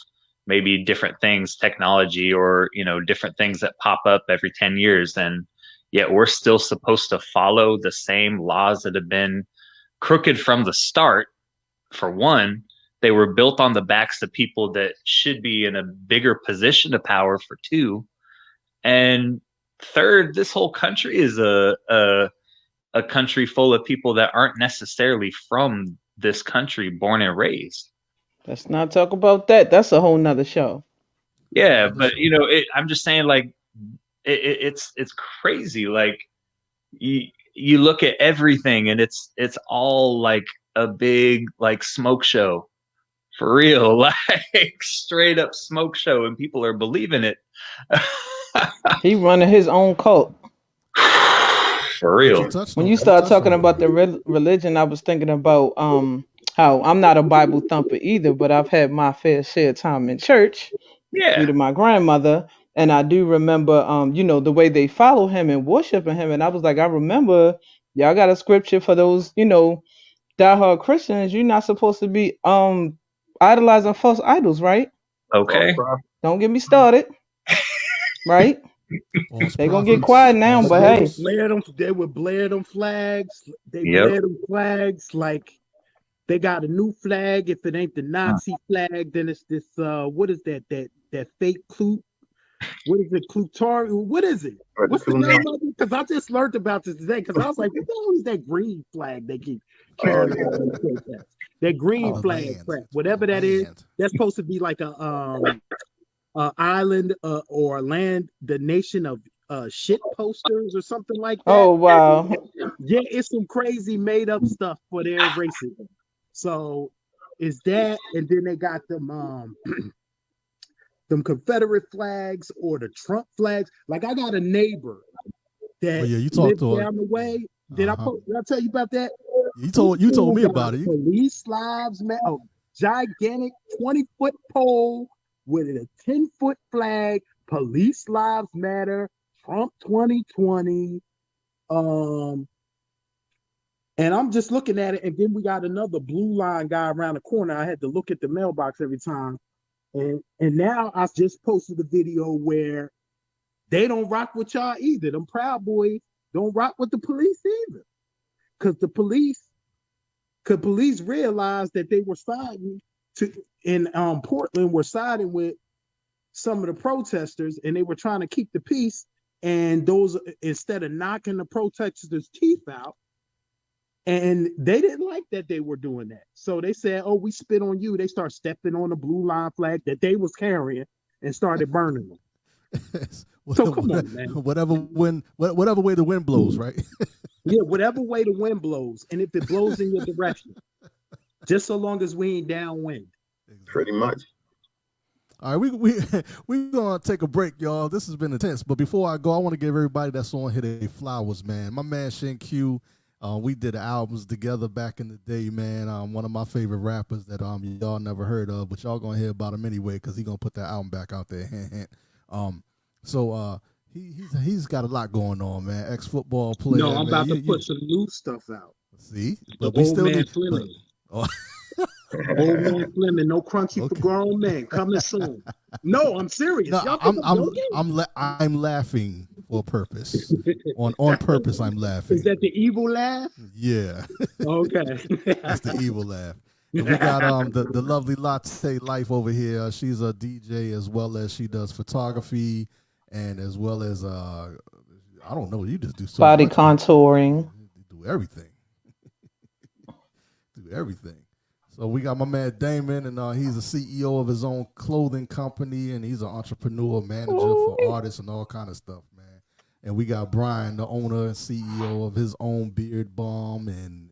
maybe different things, technology, or, different things that pop up every 10 years. And yet we're still supposed to follow the same laws that have been crooked from the start. For one, they were built on the backs of people that should be in a bigger position of power. For two. And third, this whole country is a country full of people that aren't necessarily from this country, born and raised. Let's not talk about that. That's a whole nother show. Yeah, but I'm just saying, like, it's crazy. Like, you look at everything, and it's all like a big like smoke show, for real, like straight up smoke show, and people are believing it. He running his own cult. For real. When you start talking about the religion, I was thinking about how I'm not a Bible thumper either, but I've had my fair share of time in church due to my grandmother. And I do remember, the way they follow him and worshiping him. And I was like, I remember y'all got a scripture for those, diehard Christians. You're not supposed to be idolizing false idols, right? Okay. Don't get me started. Right? They're going to get quiet now, but hey. They would blare them flags. They blare them flags like they got a new flag. If it ain't the Nazi flag, then it's this, what is that fake Klut? What is it, Klutar? What is it? What's the name of it? Because I just learned about this today, because I was like, what the hell is that green flag they keep carrying around? That green flag crap. Whatever that is, that's supposed to be like a island or land, the nation of shit posters or something like that. Oh wow. Yeah, it's some crazy made up stuff for their racism. So is that, and then they got them them Confederate flags or the Trump flags. Like I got a neighbor that you talked lived to her. down the way. Did I tell you about that? You told me about it. Police lives matter. A gigantic 20-foot pole with a 10-foot flag. Police lives matter. Trump 2020. And I'm just looking at it, and then we got another blue line guy around the corner. I had to look at the mailbox every time. And now I just posted a video where they don't rock with y'all either. Them Proud Boys don't rock with the police either. Because the police realized that they were siding in Portland, were siding with some of the protesters, and they were trying to keep the peace. And those, instead of knocking the protesters' teeth out, and they didn't like that they were doing that. So they said, oh, we spit on you. They start stepping on the blue line flag that they was carrying and started burning them. So come on, man. Whatever way the wind blows, right? Yeah, whatever way the wind blows. And if it blows in your direction, just so long as we ain't downwind. Pretty much. All right, we gonna take a break, y'all. This has been intense. But before I go, I want to give everybody that's on here their flowers, man. My man Shin Q. We did albums together back in the day, man. One of my favorite rappers that y'all never heard of, but y'all gonna hear about him anyway because he gonna put that album back out there. So he's got a lot going on, man. Ex-football player. No, I'm about to put some new stuff out. See, but we still need. Old Man Fleming, no crunchy for grown men, coming soon. No, I'm serious. No, I'm laughing for a purpose. on purpose, I'm laughing. Is that the evil laugh? Yeah. Okay. That's the evil laugh. And we got the lovely Latte Life over here. She's a DJ as well as she does photography and as well as I don't know. You just do so body much, contouring. You do everything. Do everything. So we got my man Damon, and he's the CEO of his own clothing company, and he's an entrepreneur, manager for artists and all kind of stuff, man. And we got Brian, the owner and CEO of his own Beard Balm, and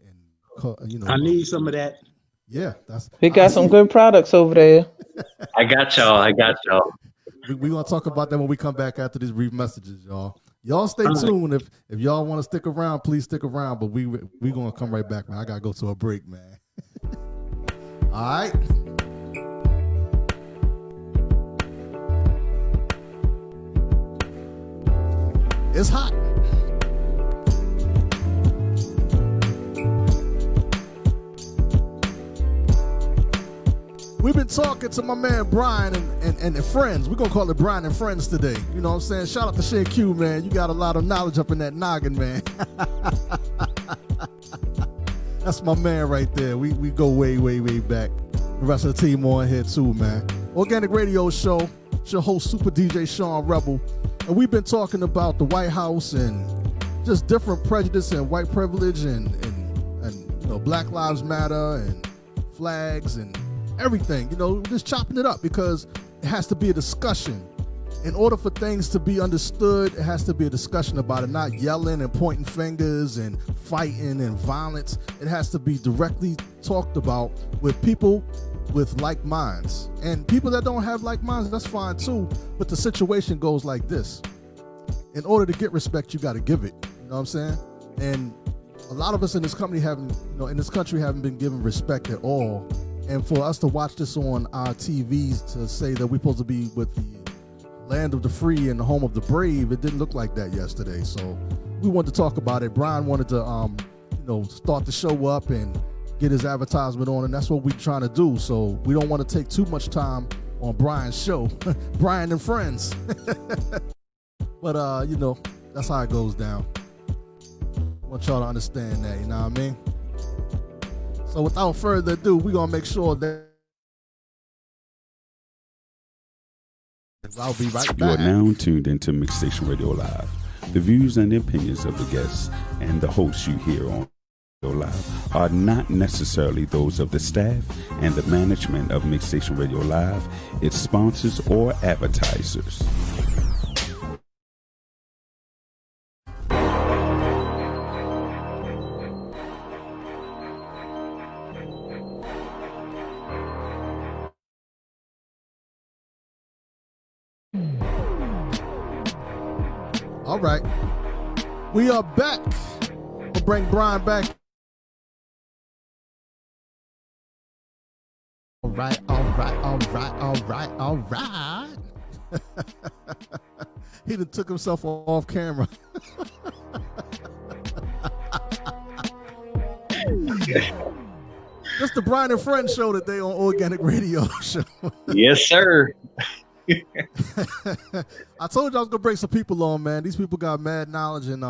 you know. I need some of that. Yeah, we got some good products over there. I got y'all. We're gonna talk about that when we come back after these brief messages, y'all. Y'all stay tuned. If y'all want to stick around, please stick around. But we gonna come right back, man. I gotta go to a break, man. All right. It's hot. We've been talking to my man Brian and friends. We're going to call it Brian and Friends today. You know what I'm saying? Shout out to Shin Q, man. You got a lot of knowledge up in that noggin, man. That's my man right there. We go way, way, way back. The rest of the team on here too, man. Organic Radio Show. It's your host, Super DJ Sean Rebel. And we've been talking about the White House and just different prejudice and white privilege and you know, Black Lives Matter and flags and everything. You know, just chopping it up because it has to be a discussion. In order for things to be understood, it has to be a discussion about it, not yelling and pointing fingers and fighting and violence. It has to be directly talked about with people with like minds. And people that don't have like minds, that's fine too. But the situation goes like this. In order to get respect, you got to give it. You know what I'm saying? And a lot of us in this country haven't been given respect at all. And for us to watch this on our TVs to say that we're supposed to be with the land of the free and the home of the brave, it didn't look like that yesterday. So we wanted to talk about it. Brian wanted to, start the show up and get his advertisement on, and that's what we're trying to do. So we don't want to take too much time on Brian's show, Brian and Friends. But that's how it goes down. I want y'all to understand that. You know what I mean? So without further ado, we're gonna make sure that I'll be right back. You are now tuned into Mixstation Radio Live. The views and the opinions of the guests and the hosts you hear on Live are not necessarily those of the staff and the management of Mix Station Radio Live, its sponsors, or advertisers. All right. We are back. We'll bring Brian back. All right. He done took himself off camera. That's the Brian and Friends show today on Organic Radio Show. Yes, sir. I told you I was gonna bring some people on, man. These people got mad knowledge, and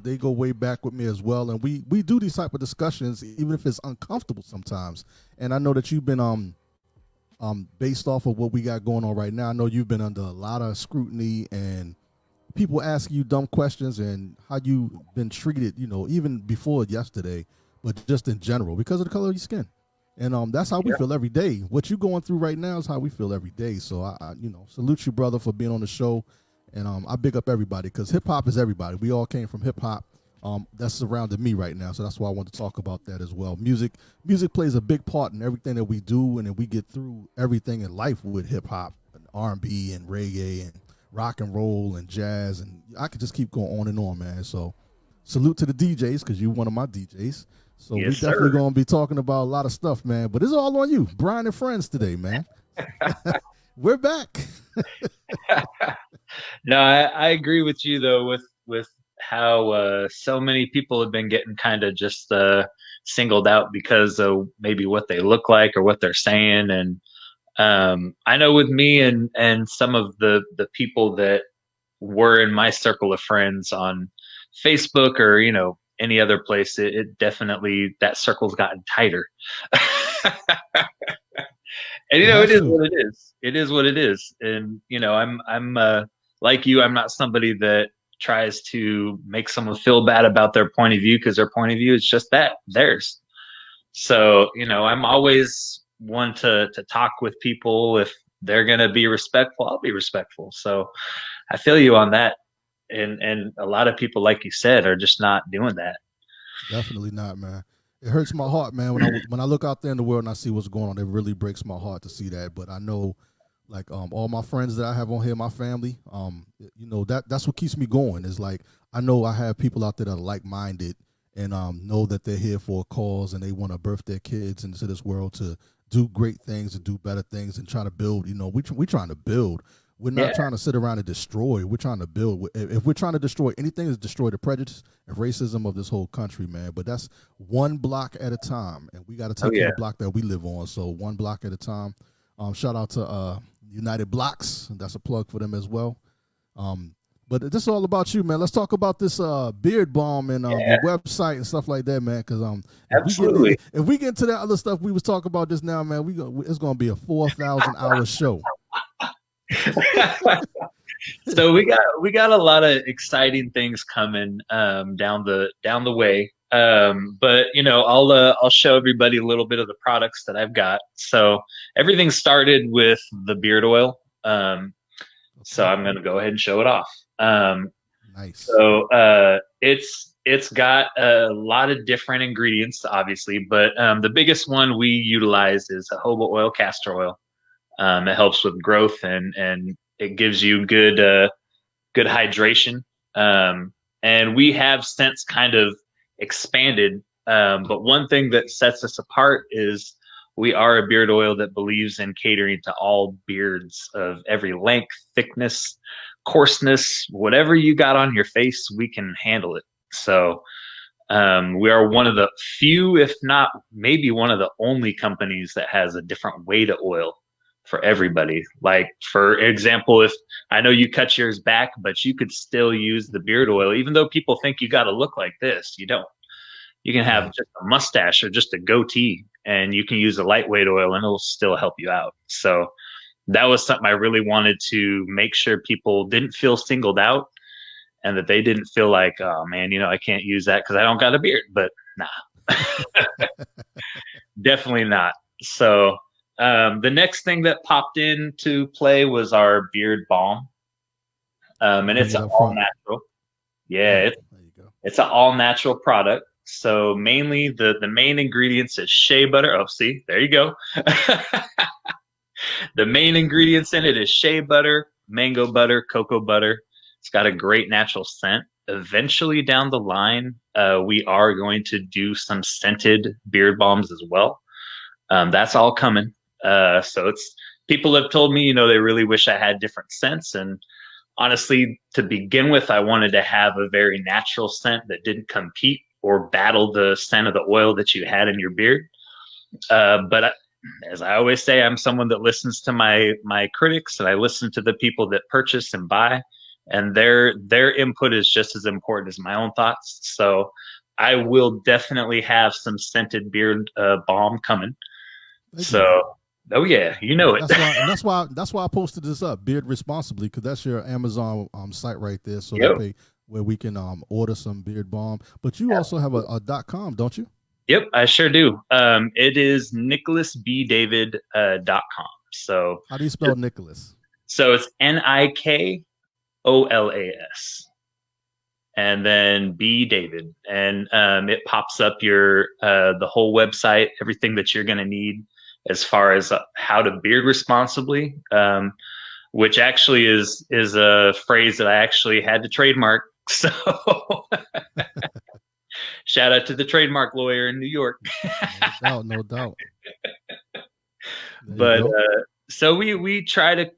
they go way back with me as well. And we do these type of discussions, even if it's uncomfortable sometimes. And I know that you've been based off of what we got going on right now. I know you've been under a lot of scrutiny and people asking you dumb questions and how you've been treated, even before yesterday, but just in general because of the color of your skin. And that's how we feel every day. What you're going through right now is how we feel every day. So I salute you, brother, for being on the show. And I big up everybody because hip hop is everybody. We all came from hip hop. That's surrounded me right now. So that's why I want to talk about that as well. Music plays a big part in everything that we do, and then we get through everything in life with hip hop and R&B and reggae and rock and roll and jazz. And I could just keep going on and on, man. So salute to the DJs because you're one of my DJs. So yes, we definitely sir. going to be talking about a lot of stuff, man. But it's all on you, Brian and Friends today, man. We're back. No, I agree with you though with how so many people have been getting kind of just singled out because of maybe what they look like or what they're saying. And I know with me and some of the people that were in my circle of friends on Facebook or any other place, it definitely, that circle's gotten tighter. And it is what it is. It is what it is. And I'm like you. I'm not somebody that tries to make someone feel bad about their point of view because their point of view is just theirs. So I'm always one to talk with people. If they're gonna be respectful, I'll be respectful. So I feel you on that. And a lot of people, like you said, are just not doing that. Definitely not, man. It hurts my heart, man, when I look out there in the world and I see what's going on. It really breaks my heart to see that. But I know, like all my friends that I have on here, my family, that's what keeps me going. Is like I know I have people out there that are like-minded and know that they're here for a cause and they want to birth their kids into this world to do great things and do better things and try to build. We're trying to build. We're not trying to sit around and destroy. We're trying to build. If we're trying to destroy anything, is destroy the prejudice and racism of this whole country, man. But that's one block at a time, and we got to take care of the block that we live on. So one block at a time. Shout out to United Blocks. That's a plug for them as well. But this is all about you, man. Let's talk about this beard balm and your website and stuff like that, man. Because absolutely, if we get into that other stuff we was talking about just now, man, it's gonna be a 4,000-hour show. So we got a lot of exciting things coming down the way. But I'll show everybody a little bit of the products that I've got. So everything started with the beard oil. So I'm going to go ahead and show it off. Nice. So it's got a lot of different ingredients, obviously, but the biggest one we utilize is jojoba oil, castor oil. It helps with growth and it gives you good hydration. And we have since kind of expanded. But one thing that sets us apart is we are a beard oil that believes in catering to all beards of every length, thickness, coarseness, whatever you got on your face, we can handle it. So we are one of the few, if not maybe one of the only companies that has a different way to oil for everybody. Like, for example, if I know you cut yours back, but you could still use the beard oil, even though people think you got to look like this, you don't. You can have just a mustache or just a goatee, and you can use a lightweight oil and it'll still help you out. So that was something I really wanted to make sure people didn't feel singled out and that they didn't feel like, oh man, I can't use that because I don't got a beard. But Nah, definitely not. So the next thing that popped into play was our beard balm, and Bring it's it an up all front. natural. Yeah, Oh, there you go. it's an all natural product. So mainly the main ingredients is shea butter. Oh, see, there you go. The main ingredients in it is shea butter, mango butter, cocoa butter. It's got a great natural scent. Eventually down the line, we are going to do some scented beard balms as well. That's all coming. So it's people have told me, they really wish I had different scents. And honestly, to begin with, I wanted to have a very natural scent that didn't compete or battle the scent of the oil that you had in your beard. But as I always say, I'm someone that listens to my critics, and I listen to the people that purchase and buy, and their input is just as important as my own thoughts. So I will definitely have some scented beard balm coming. Thank you. So, oh yeah, you know it. That's why I posted this up, Beard Responsibly, because that's your Amazon site right there. So Yep. where we can order some beard balm. But you also have a .com, don't you? Yep, I sure do. It is nicholasbdavid.com. So How do you spell Nicholas? so it's NIKOLAS. And then B David, and it pops up your the whole website, everything that you're going to need as far as how to beard responsibly, which actually is a phrase that I actually had to trademark. So shout out to the trademark lawyer in New York. No doubt. But so we try to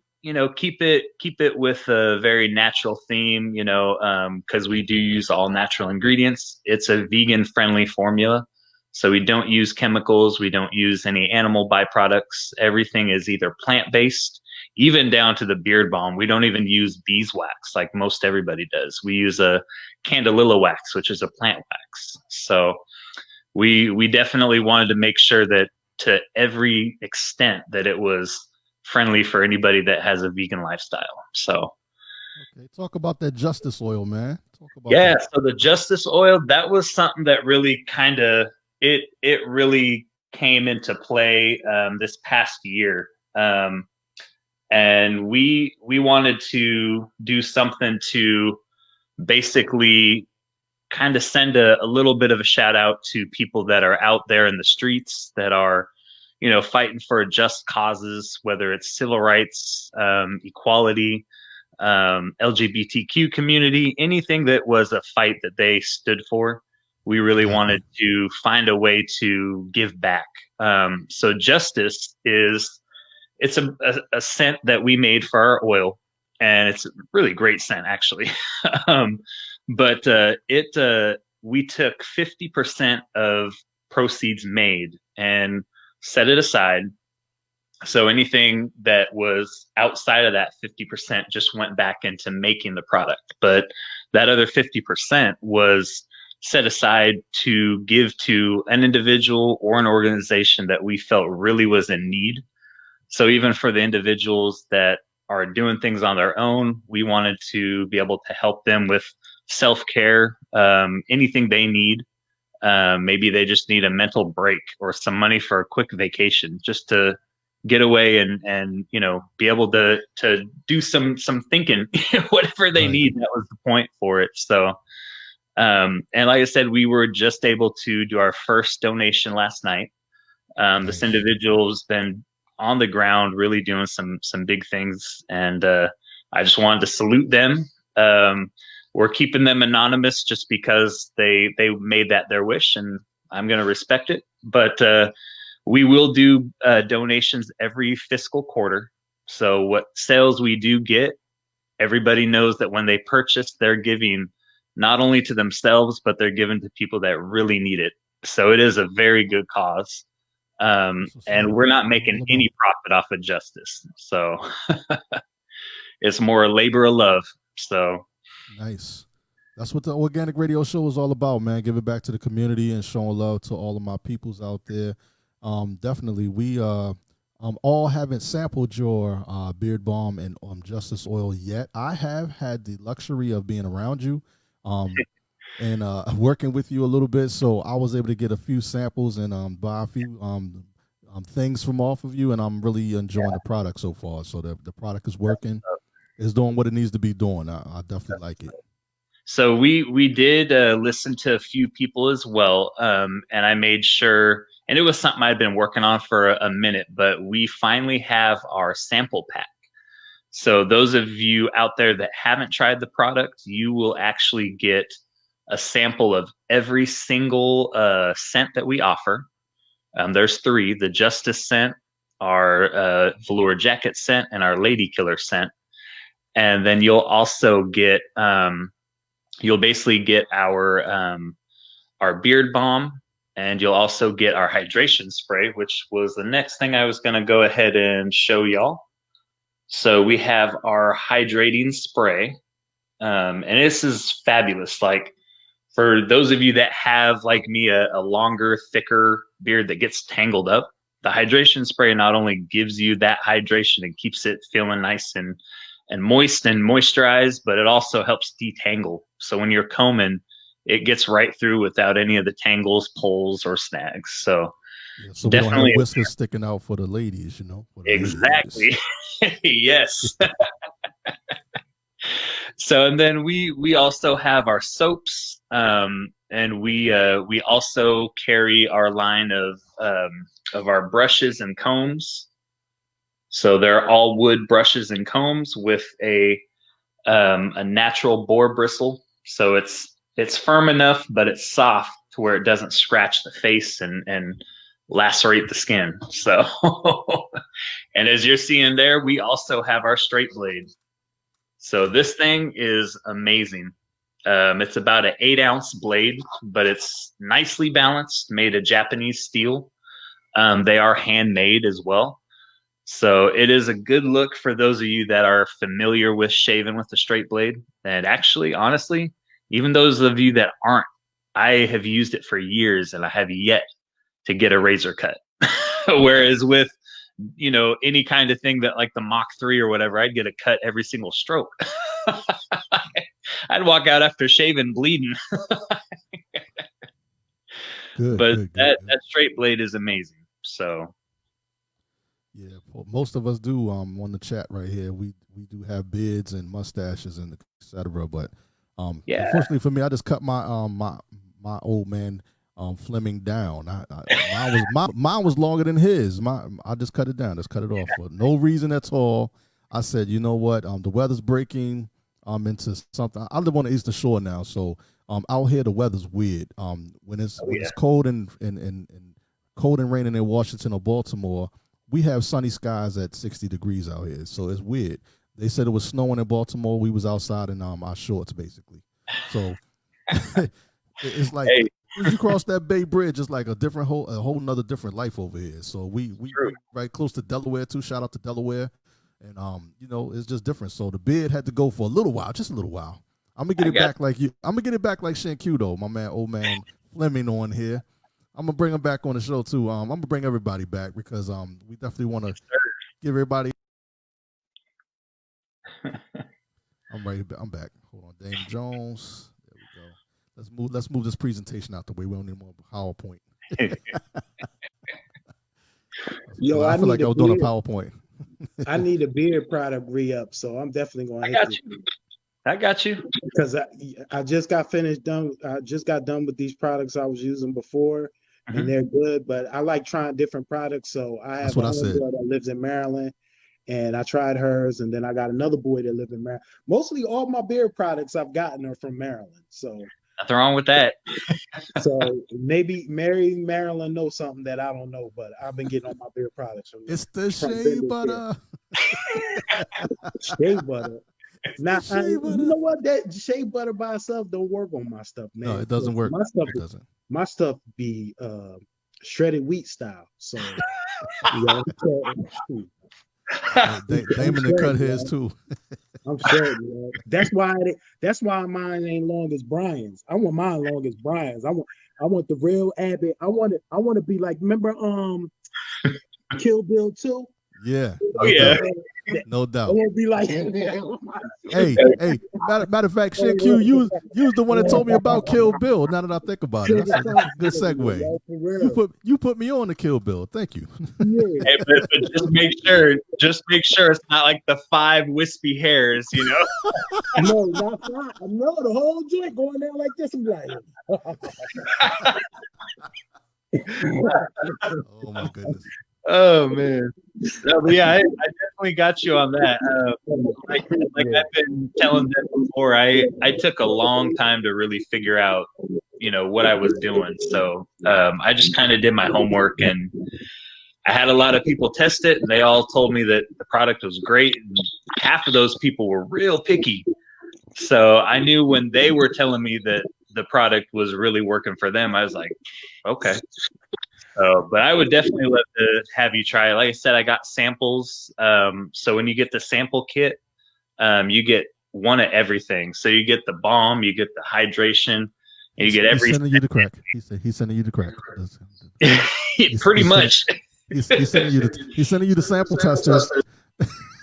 keep it with a very natural theme, because we do use all natural ingredients. It's a vegan friendly formula, so we don't use chemicals, we don't use any animal byproducts. Everything is either plant based, even down to the beard balm. We don't even use beeswax like most everybody does. We use a candelilla wax, which is a plant wax. So we definitely wanted to make sure that to every extent that it was friendly for anybody that has a vegan lifestyle. So okay, talk about that justice oil, man. Talk about that. So the justice oil, that was something that really kind of it really came into play this past year. And we wanted to do something to basically kind of send a little bit of a shout out to people that are out there in the streets that are fighting for just causes, whether it's civil rights, equality, LGBTQ community, anything that was a fight that they stood for. We really wanted to find a way to give back. So justice it's a scent that we made for our oil, and it's a really great scent actually. But we took 50% of proceeds made and set it aside. So anything that was outside of that 50% just went back into making the product. But that other 50% was set aside to give to an individual or an organization that we felt really was in need. So even for the individuals that are doing things on their own, we wanted to be able to help them with self-care, anything they need. Maybe they just need a mental break or some money for a quick vacation, just to get away and be able to do some thinking, whatever they need. That was the point for it. So, and like I said, we were just able to do our first donation last night. This individual's been on the ground really doing some big things, and I just wanted to salute them. We're keeping them anonymous just because they made that their wish, and I'm going to respect it. But we will do donations every fiscal quarter. So what sales we do get, everybody knows that when they purchase, they're giving not only to themselves, but they're giving to people that really need it. So it is a very good cause. And we're not making any profit off of justice. So it's more a labor of love. So nice. That's what the Organic Radio Show is all about, man. Giving back to the community and showing love to all of my peoples out there. Definitely, we all haven't sampled your beard balm and justice oil yet. I have had the luxury of being around you. and working with you a little bit. So I was able to get a few samples and buy a few things from off of you, and I'm really enjoying the product so far. So the product is working, it's doing what it needs to be doing. I definitely like it. So we did listen to a few people as well, and I made sure, and it was something I'd been working on for a minute, but we finally have our sample pack. So those of you out there that haven't tried the product, you will actually get a sample of every single scent that we offer. There's 3: the Justice scent, our Velour Jacket scent, and our Lady Killer scent. And then you'll also get you'll basically get our beard balm, and you'll also get our hydration spray, which was the next thing I was going to go ahead and show y'all. So we have our hydrating spray, and this is fabulous. Like, for those of you that have, like me, a longer, thicker beard that gets tangled up, the hydration spray not only gives you that hydration and keeps it feeling nice and moist and moisturized, but it also helps detangle. So when you're combing, it gets right through without any of the tangles, pulls, or snags. So, yeah, so definitely, we don't have whiskers sticking out for the ladies, For the exactly. Yes. So, and then we also have our soaps, and we also carry our line of our brushes and combs. So they're all wood brushes and combs with a natural boar bristle. So it's firm enough, but it's soft to where it doesn't scratch the face and lacerate the skin. So, and as you're seeing there, we also have our straight blade. So this thing is amazing. It's about an 8-ounce blade, but it's nicely balanced, made of Japanese steel. They are handmade as well. So it is a good look for those of you that are familiar with shaving with a straight blade. And actually, honestly, even those of you that aren't, I have used it for years and I have yet to get a razor cut. Whereas with, any kind of thing that like the Mach 3 or whatever, I'd get a cut every single stroke. I'd walk out after shaving bleeding. But that straight blade is amazing. So yeah, well, most of us do on the chat right here. We do have beards and mustaches and etc. But unfortunately for me, I just cut my my old man Fleming down. Mine was longer than his. I just cut it down, just cut it off for no reason at all. I said, you know what? The weather's breaking. I'm into something. I live on the Eastern Shore now, so out here the weather's weird. When it's cold and cold and raining in Washington or Baltimore, we have sunny skies at 60 degrees out here, so it's weird. They said it was snowing in Baltimore. We was outside in our shorts basically. So it's like. Hey. As you cross that Bay Bridge, it's like a whole nother different life over here. So we right close to Delaware too. Shout out to Delaware, and it's just different. So the beard had to go for a little while, just a little while. I'm gonna get it back like you. I'm gonna get it back like Shanku though, my man, old man Fleming on here. I'm gonna bring him back on the show too. I'm gonna bring everybody back because we definitely want to give everybody. I'm ready. I'm back. Hold on, Dame Jones. Let's move this presentation out the way. We don't need more PowerPoint. Yo, I feel like I was doing a PowerPoint. I need a beard product re-up, so I'm definitely going to hit you. I got you. Because I just got done with these products I was using before, and they're good, but I like trying different products. So I have a homeboy that lives in Maryland, and I tried hers, and then I got another boy that lives in Maryland. Mostly all my beard products I've gotten are from Maryland, so... Nothing wrong with that. So maybe Maryland knows something that I don't know, but I've been getting all my beard products from. It's the shea butter. Shea butter. Now, you know what? That shea butter by itself don't work on my stuff, man. No, it doesn't work. My stuff be shredded wheat style. So, Damon cut his too. I'm sure, man. That's why mine ain't long as Brian's. I want mine long as Brian's. I want the real Abbott. I want to be like, remember Kill Bill 2? Yeah. Oh yeah. No It doubt. won't be like. Hey, matter of fact, shit, Q, you was the one that told me about Kill Bill. Now that I think about it, that's a good segue. You put me on to Kill Bill. Thank you. Yeah. Hey, but just make sure it's not like the 5 wispy hairs, you know. No, not that. No, the whole joint going down like this. I'm like, Oh my goodness. Oh man, no, but yeah, I definitely got you on that. Like I've been telling them before, I took a long time to really figure out, you know, what I was doing. So I just kind of did my homework, and I had a lot of people test it, and they all told me that the product was great. And half of those people were real picky, so I knew when they were telling me that the product was really working for them, I was like, okay. But I would definitely love to have you try it. Like I said, I got samples. So when you get the sample kit, you get one of everything. So you get the balm, you get the hydration, and you get everything. He's sending you the crack. He said he's sending you the crack. Pretty much. He's sending you the sample testers.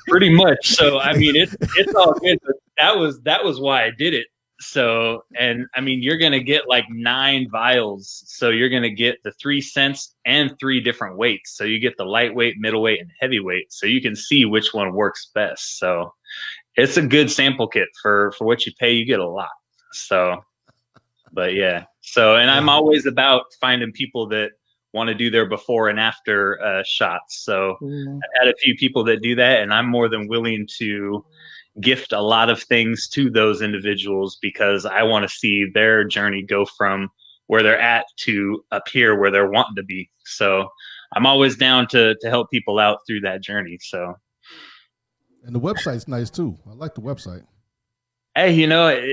Pretty much. So I mean, it's all good. But that was why I did it. So, and I mean, you're going to get like 9 vials. So you're going to get the 3 cents and 3 different weights. So you get the lightweight, middleweight, and heavyweight. So you can see which one works best. So it's a good sample kit for what you pay. You get a lot. So, but yeah. So, and I'm always about finding people that want to do their before and after shots. So I've had a few people that do that, and I'm more than willing to gift a lot of things to those individuals because I want to see their journey go from where they're at to up here where they're wanting to be. So I'm always down to help people out through that journey. So, and the website's nice too. I like the website. Hey, you know,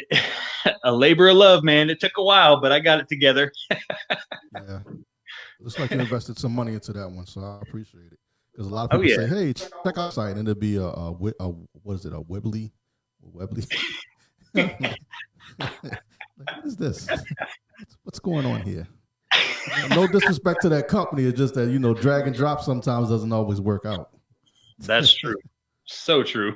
a labor of love, man. It took a while, but I got it together. Yeah. Looks like you invested some money into that one, so I appreciate it. Because a lot of people say, "Hey, check out the site," and it'll be a what is it? A Webley? What is this? What's going on here? No disrespect to that company. It's just that, you know, drag and drop sometimes doesn't always work out. That's true. So true.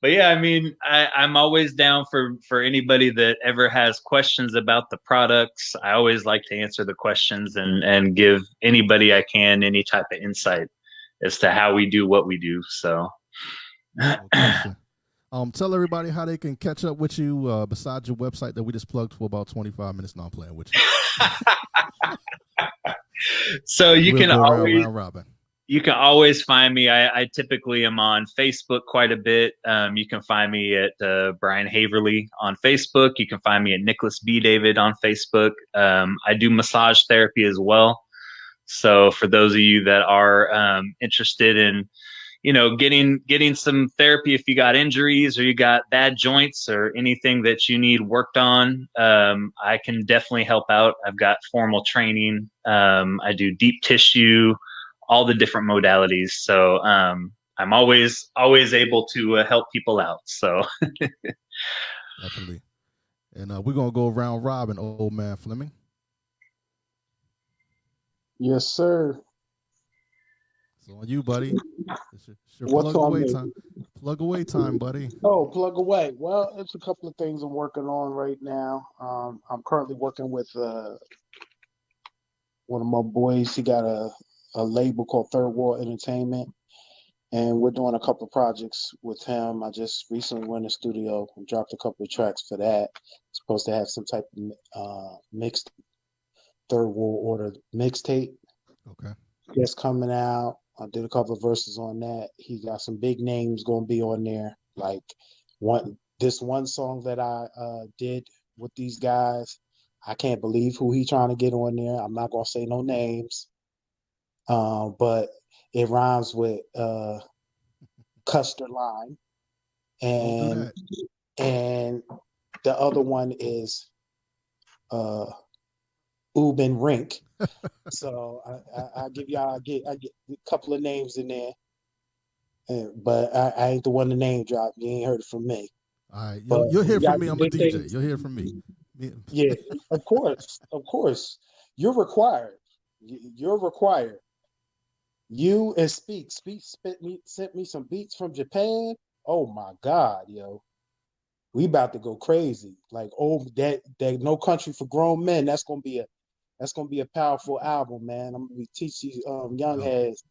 But yeah, I mean, I'm always down for anybody that ever has questions about the products. I always like to answer the questions and give anybody I can any type of insight as to how we do what we do. So, tell everybody how they can catch up with you besides your website that we just plugged for about 25 minutes. Now I'm playing with you. So you can always round robin. You can always find me. I typically am on Facebook quite a bit. You can find me at BRYAN HAVERLY on Facebook. You can find me at Nicholas B. David on Facebook. I do massage therapy as well. So for those of you that are interested in, you know, getting some therapy if you got injuries or you got bad joints or anything that you need worked on, I can definitely help out. I've got formal training. I do deep tissue, all the different modalities. So I'm always able to help people out. So definitely. And we're going to go round robin, old man Fleming. Yes, sir. It's on you, buddy. It's your What's plug on away me? time. Plug away time, buddy. Oh, plug away. Well, it's a couple of things I'm working on right now. I'm currently working with one of my boys. He got a label called Third World Entertainment, and we're doing a couple of projects with him. I just recently went in the studio and dropped a couple of tracks for that. Supposed to have some type of mixed Third World Order mixtape. Okay. Just coming out. I did a couple of verses on that. He got some big names going to be on there. Like this one song that I did with these guys. I can't believe who he trying to get on there. I'm not going to say no names. But it rhymes with Custer Line. And the other one is Ubin Rink. So I give y'all I get a couple of names in there, but I ain't the one to name drop. You ain't heard it from me. All right, you'll hear from me. I'm a DJ. You'll hear from me. Yeah, of course. You're required. You and Speak sent me some beats from Japan. Oh my God, yo. We about to go crazy. Like, oh, that No Country for Grown Men. That's gonna be a powerful album, man. I'm gonna be teach these young heads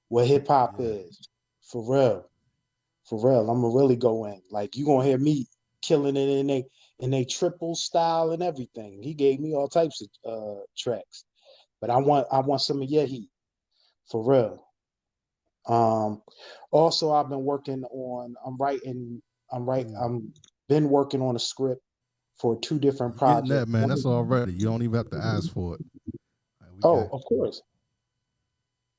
what hip hop is. For real. For real. I'm gonna really go in. Like, you gonna hear me killing it in a triple style and everything. He gave me all types of tracks. But I want some of your heat. For real. Also, I've been working on. I'm been working on a script for two different You getting that, projects. man? That's already. You don't even have to ask for it. Right, we Oh, got of course.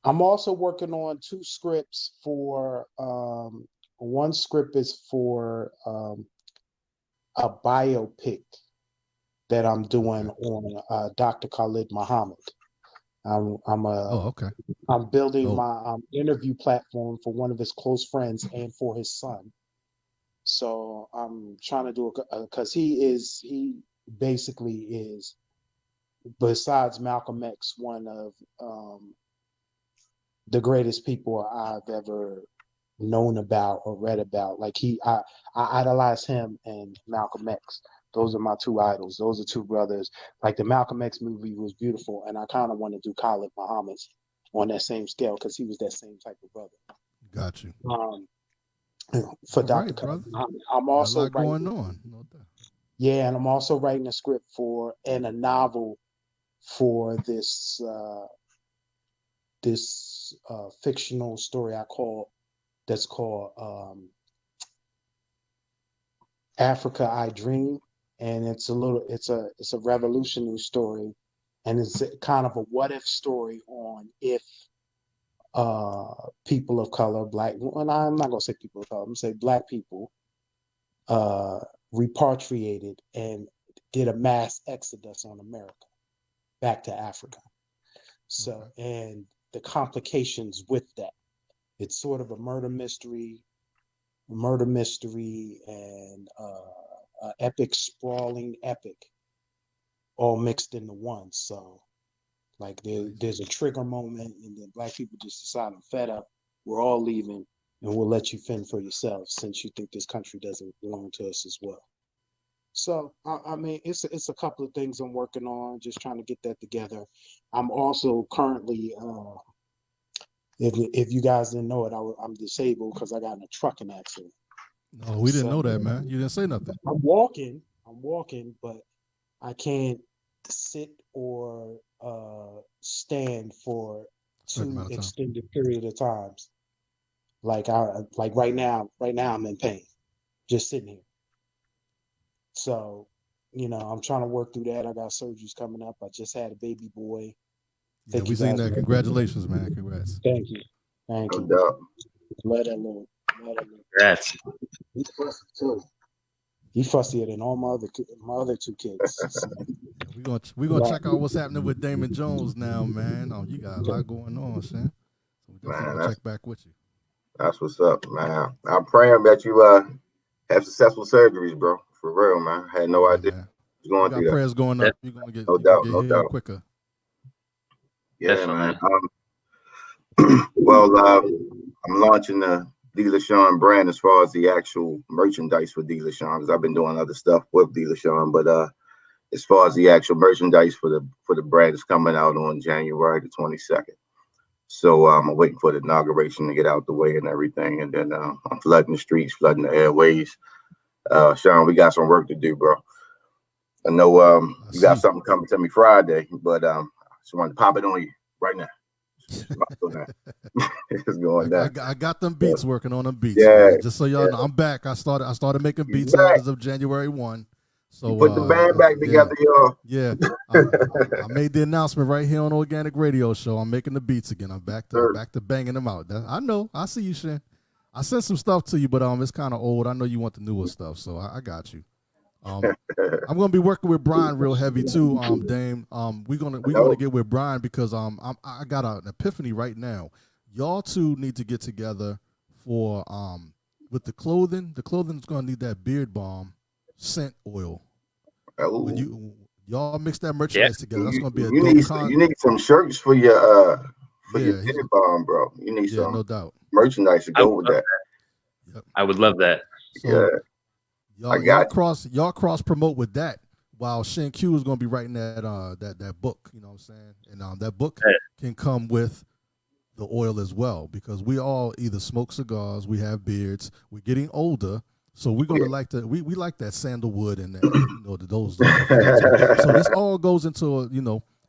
I'm also working on two scripts for. One script is for a biopic that I'm doing on Dr. Khalid Muhammad. Oh, okay. I'm building Dope. my interview platform for one of his close friends and for his son. So I'm trying to do it because he basically is, besides Malcolm X, one of the greatest people I've ever known about or read about. Like I idolize him and Malcolm X. Those are my two idols. Those are two brothers. Like, the Malcolm X movie was beautiful, and I kind of want to do Khalid Muhammad's on that same scale because he was that same type of brother. Got you. For All Dr. right, Khalid brother. Muhammad. I'm Got a also lot writing. going on. No doubt. Yeah, and I'm also writing a script for and a novel for this fictional story that's called Africa I Dream, and it's a revolutionary story, and it's kind of a what if story on if people of color, black, well, I'm not gonna say people of color, I'm gonna say black people repatriated and did a mass exodus on America back to Africa. So, and the complications with that. It's sort of a murder mystery, and epic, sprawling epic, all mixed into one. So, like, there's a trigger moment, and then black people just decide, I'm fed up. We're all leaving, and we'll let you fend for yourselves since you think this country doesn't belong to us as well. So, I mean, it's a couple of things I'm working on, just trying to get that together. I'm also currently, if you guys didn't know it, I'm disabled because I got in a trucking accident. No, we didn't know that, man. You didn't say nothing. I'm walking, but I can't sit or stand for Certain two amount of time. extended period of times. Like right now I'm in pain, just sitting here. So, I'm trying to work through that. I got surgeries coming up. I just had a baby boy. Yeah, Thank we you seen guys. that. Congratulations, man. Congrats. Thank you. No doubt. Let that alone. Congrats. He's fussy too. He fussier than all my other two kids. So, Yeah, we gonna check out what's happening with Damon Jones now, man. You got a lot going on, son. So we definitely Man, gonna check back with you. that's what's up, man. I'm praying that you have successful surgeries, bro. For real, man. I had no Yeah, idea man. you was We going got through that. prayers going up. You're gonna No get doubt, no healed doubt. quicker. Yeah, Definitely. man. Well, I'm launching the Dealer Sean brand as far as the actual merchandise for Dealer Sean, because I've been doing other stuff with Dealer Sean, but as far as the actual merchandise for the brand is coming out on January the 22nd. So I'm waiting for the inauguration to get out the way and everything, and then I'm flooding the streets, flooding the airways. Sean, we got some work to do, bro. I know you got something coming to me Friday, but I just wanted to pop it on you right now. It's going down. I got them beats working on them beats, Yeah, man. Just so y'all know, yeah. I'm back. I started making beats back. as of January 1. So You put the band back together, y'all. Yeah. I made the announcement right here on Organic Radio Show. I'm making the beats again. I'm back to banging them out. I know. I see you, Shin. I sent some stuff to you, but it's kind of old. I know you want the newer stuff, so I got you. I'm gonna be working with Bryan real heavy too, Dame. We're gonna get with Bryan because I got an epiphany right now. Y'all two need to get together for with the clothing. The clothing's gonna need that beard balm scent oil. When y'all mix that merchandise together, that's gonna be a dope you need some shirts for your for Yeah, your Diddy bomb, bro. You need yeah, some no doubt. merchandise to I go would with love that. that. Yep. I would love that. So I y'all got cross promote with that, while Shin Q is gonna be writing that book. You know what I'm saying? And that book can come with the oil as well, because we all either smoke cigars, we have beards, we're getting older, so we're gonna like we like that sandalwood and that, those effects. So this all goes into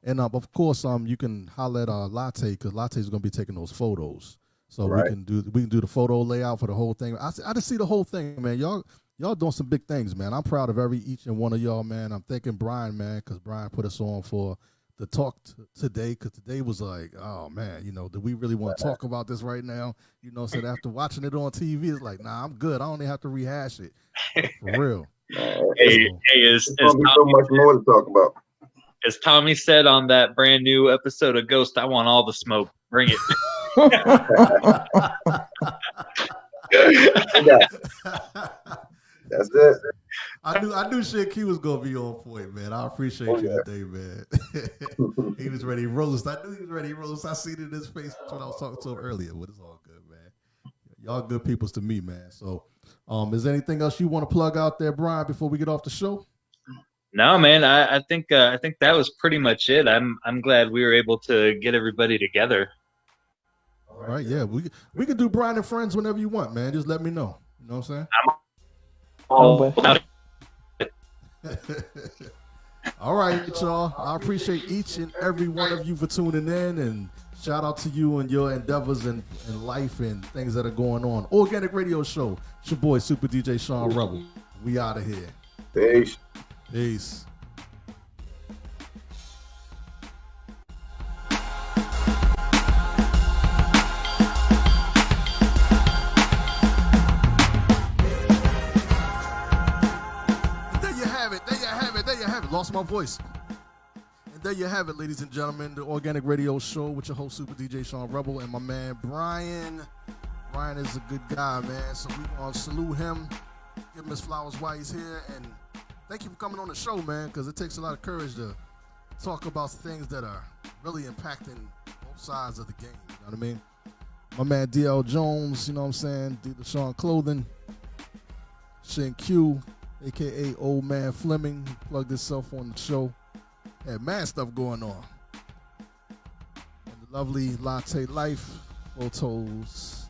and of course you can holler at Latte, because Latte is gonna be taking those photos, so we can do the photo layout for the whole thing. I just see the whole thing, man. Y'all doing some big things, man. I'm proud of each and one of y'all, man. I'm thanking Brian, man, because Brian put us on for the talk today, because today was like, oh man, do we really want to talk about this right now? So after watching it on TV, it's like, nah, I'm good. I don't even have to rehash it. For real. Hey, there's gonna be so much more to talk about. As Tommy said on that brand new episode of Ghost, I want all the smoke. Bring it. That's it. I knew Shit Q was gonna be on point, man. I appreciate you today, man. He was ready to roast. I knew he was ready to roast. I seen it in his face when I was talking to him earlier, but it's all good, man. Y'all good peoples to me, man. So, is there anything else you want to plug out there, Brian, before we get off the show? No, man. I think that was pretty much it. I'm glad we were able to get everybody together. All right, yeah, we can do Brian and Friends whenever you want, man. Just let me know. You know what I'm saying? All right, y'all. I appreciate each and every one of you for tuning in, and shout out to you and your endeavors in life and things that are going on. Organic Radio Show. It's your boy, Super DJ Sean Rebel. We out of here. Peace. Peace. Lost my voice. And there you have it, ladies and gentlemen, the Organic Radio Show with your host, Super DJ Sean Rebel, and my man, Brian. Brian is a good guy, man, so we're going to salute him, give him his flowers while he's here, and thank you for coming on the show, man, because it takes a lot of courage to talk about things that are really impacting both sides of the game, you know what I mean? My man, DL Jones, you know what I'm saying, D. LaShawn Clothing, Shin Q, a.k.a. Old Man Fleming, plugged himself on the show. Had mad stuff going on. And the lovely Latte Life, photos,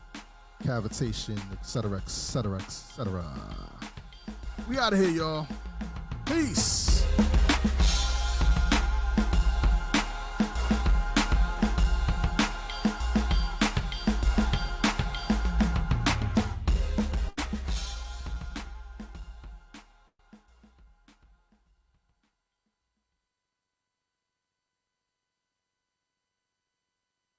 cavitation, etc., etc., etc. We out of here, y'all. Peace.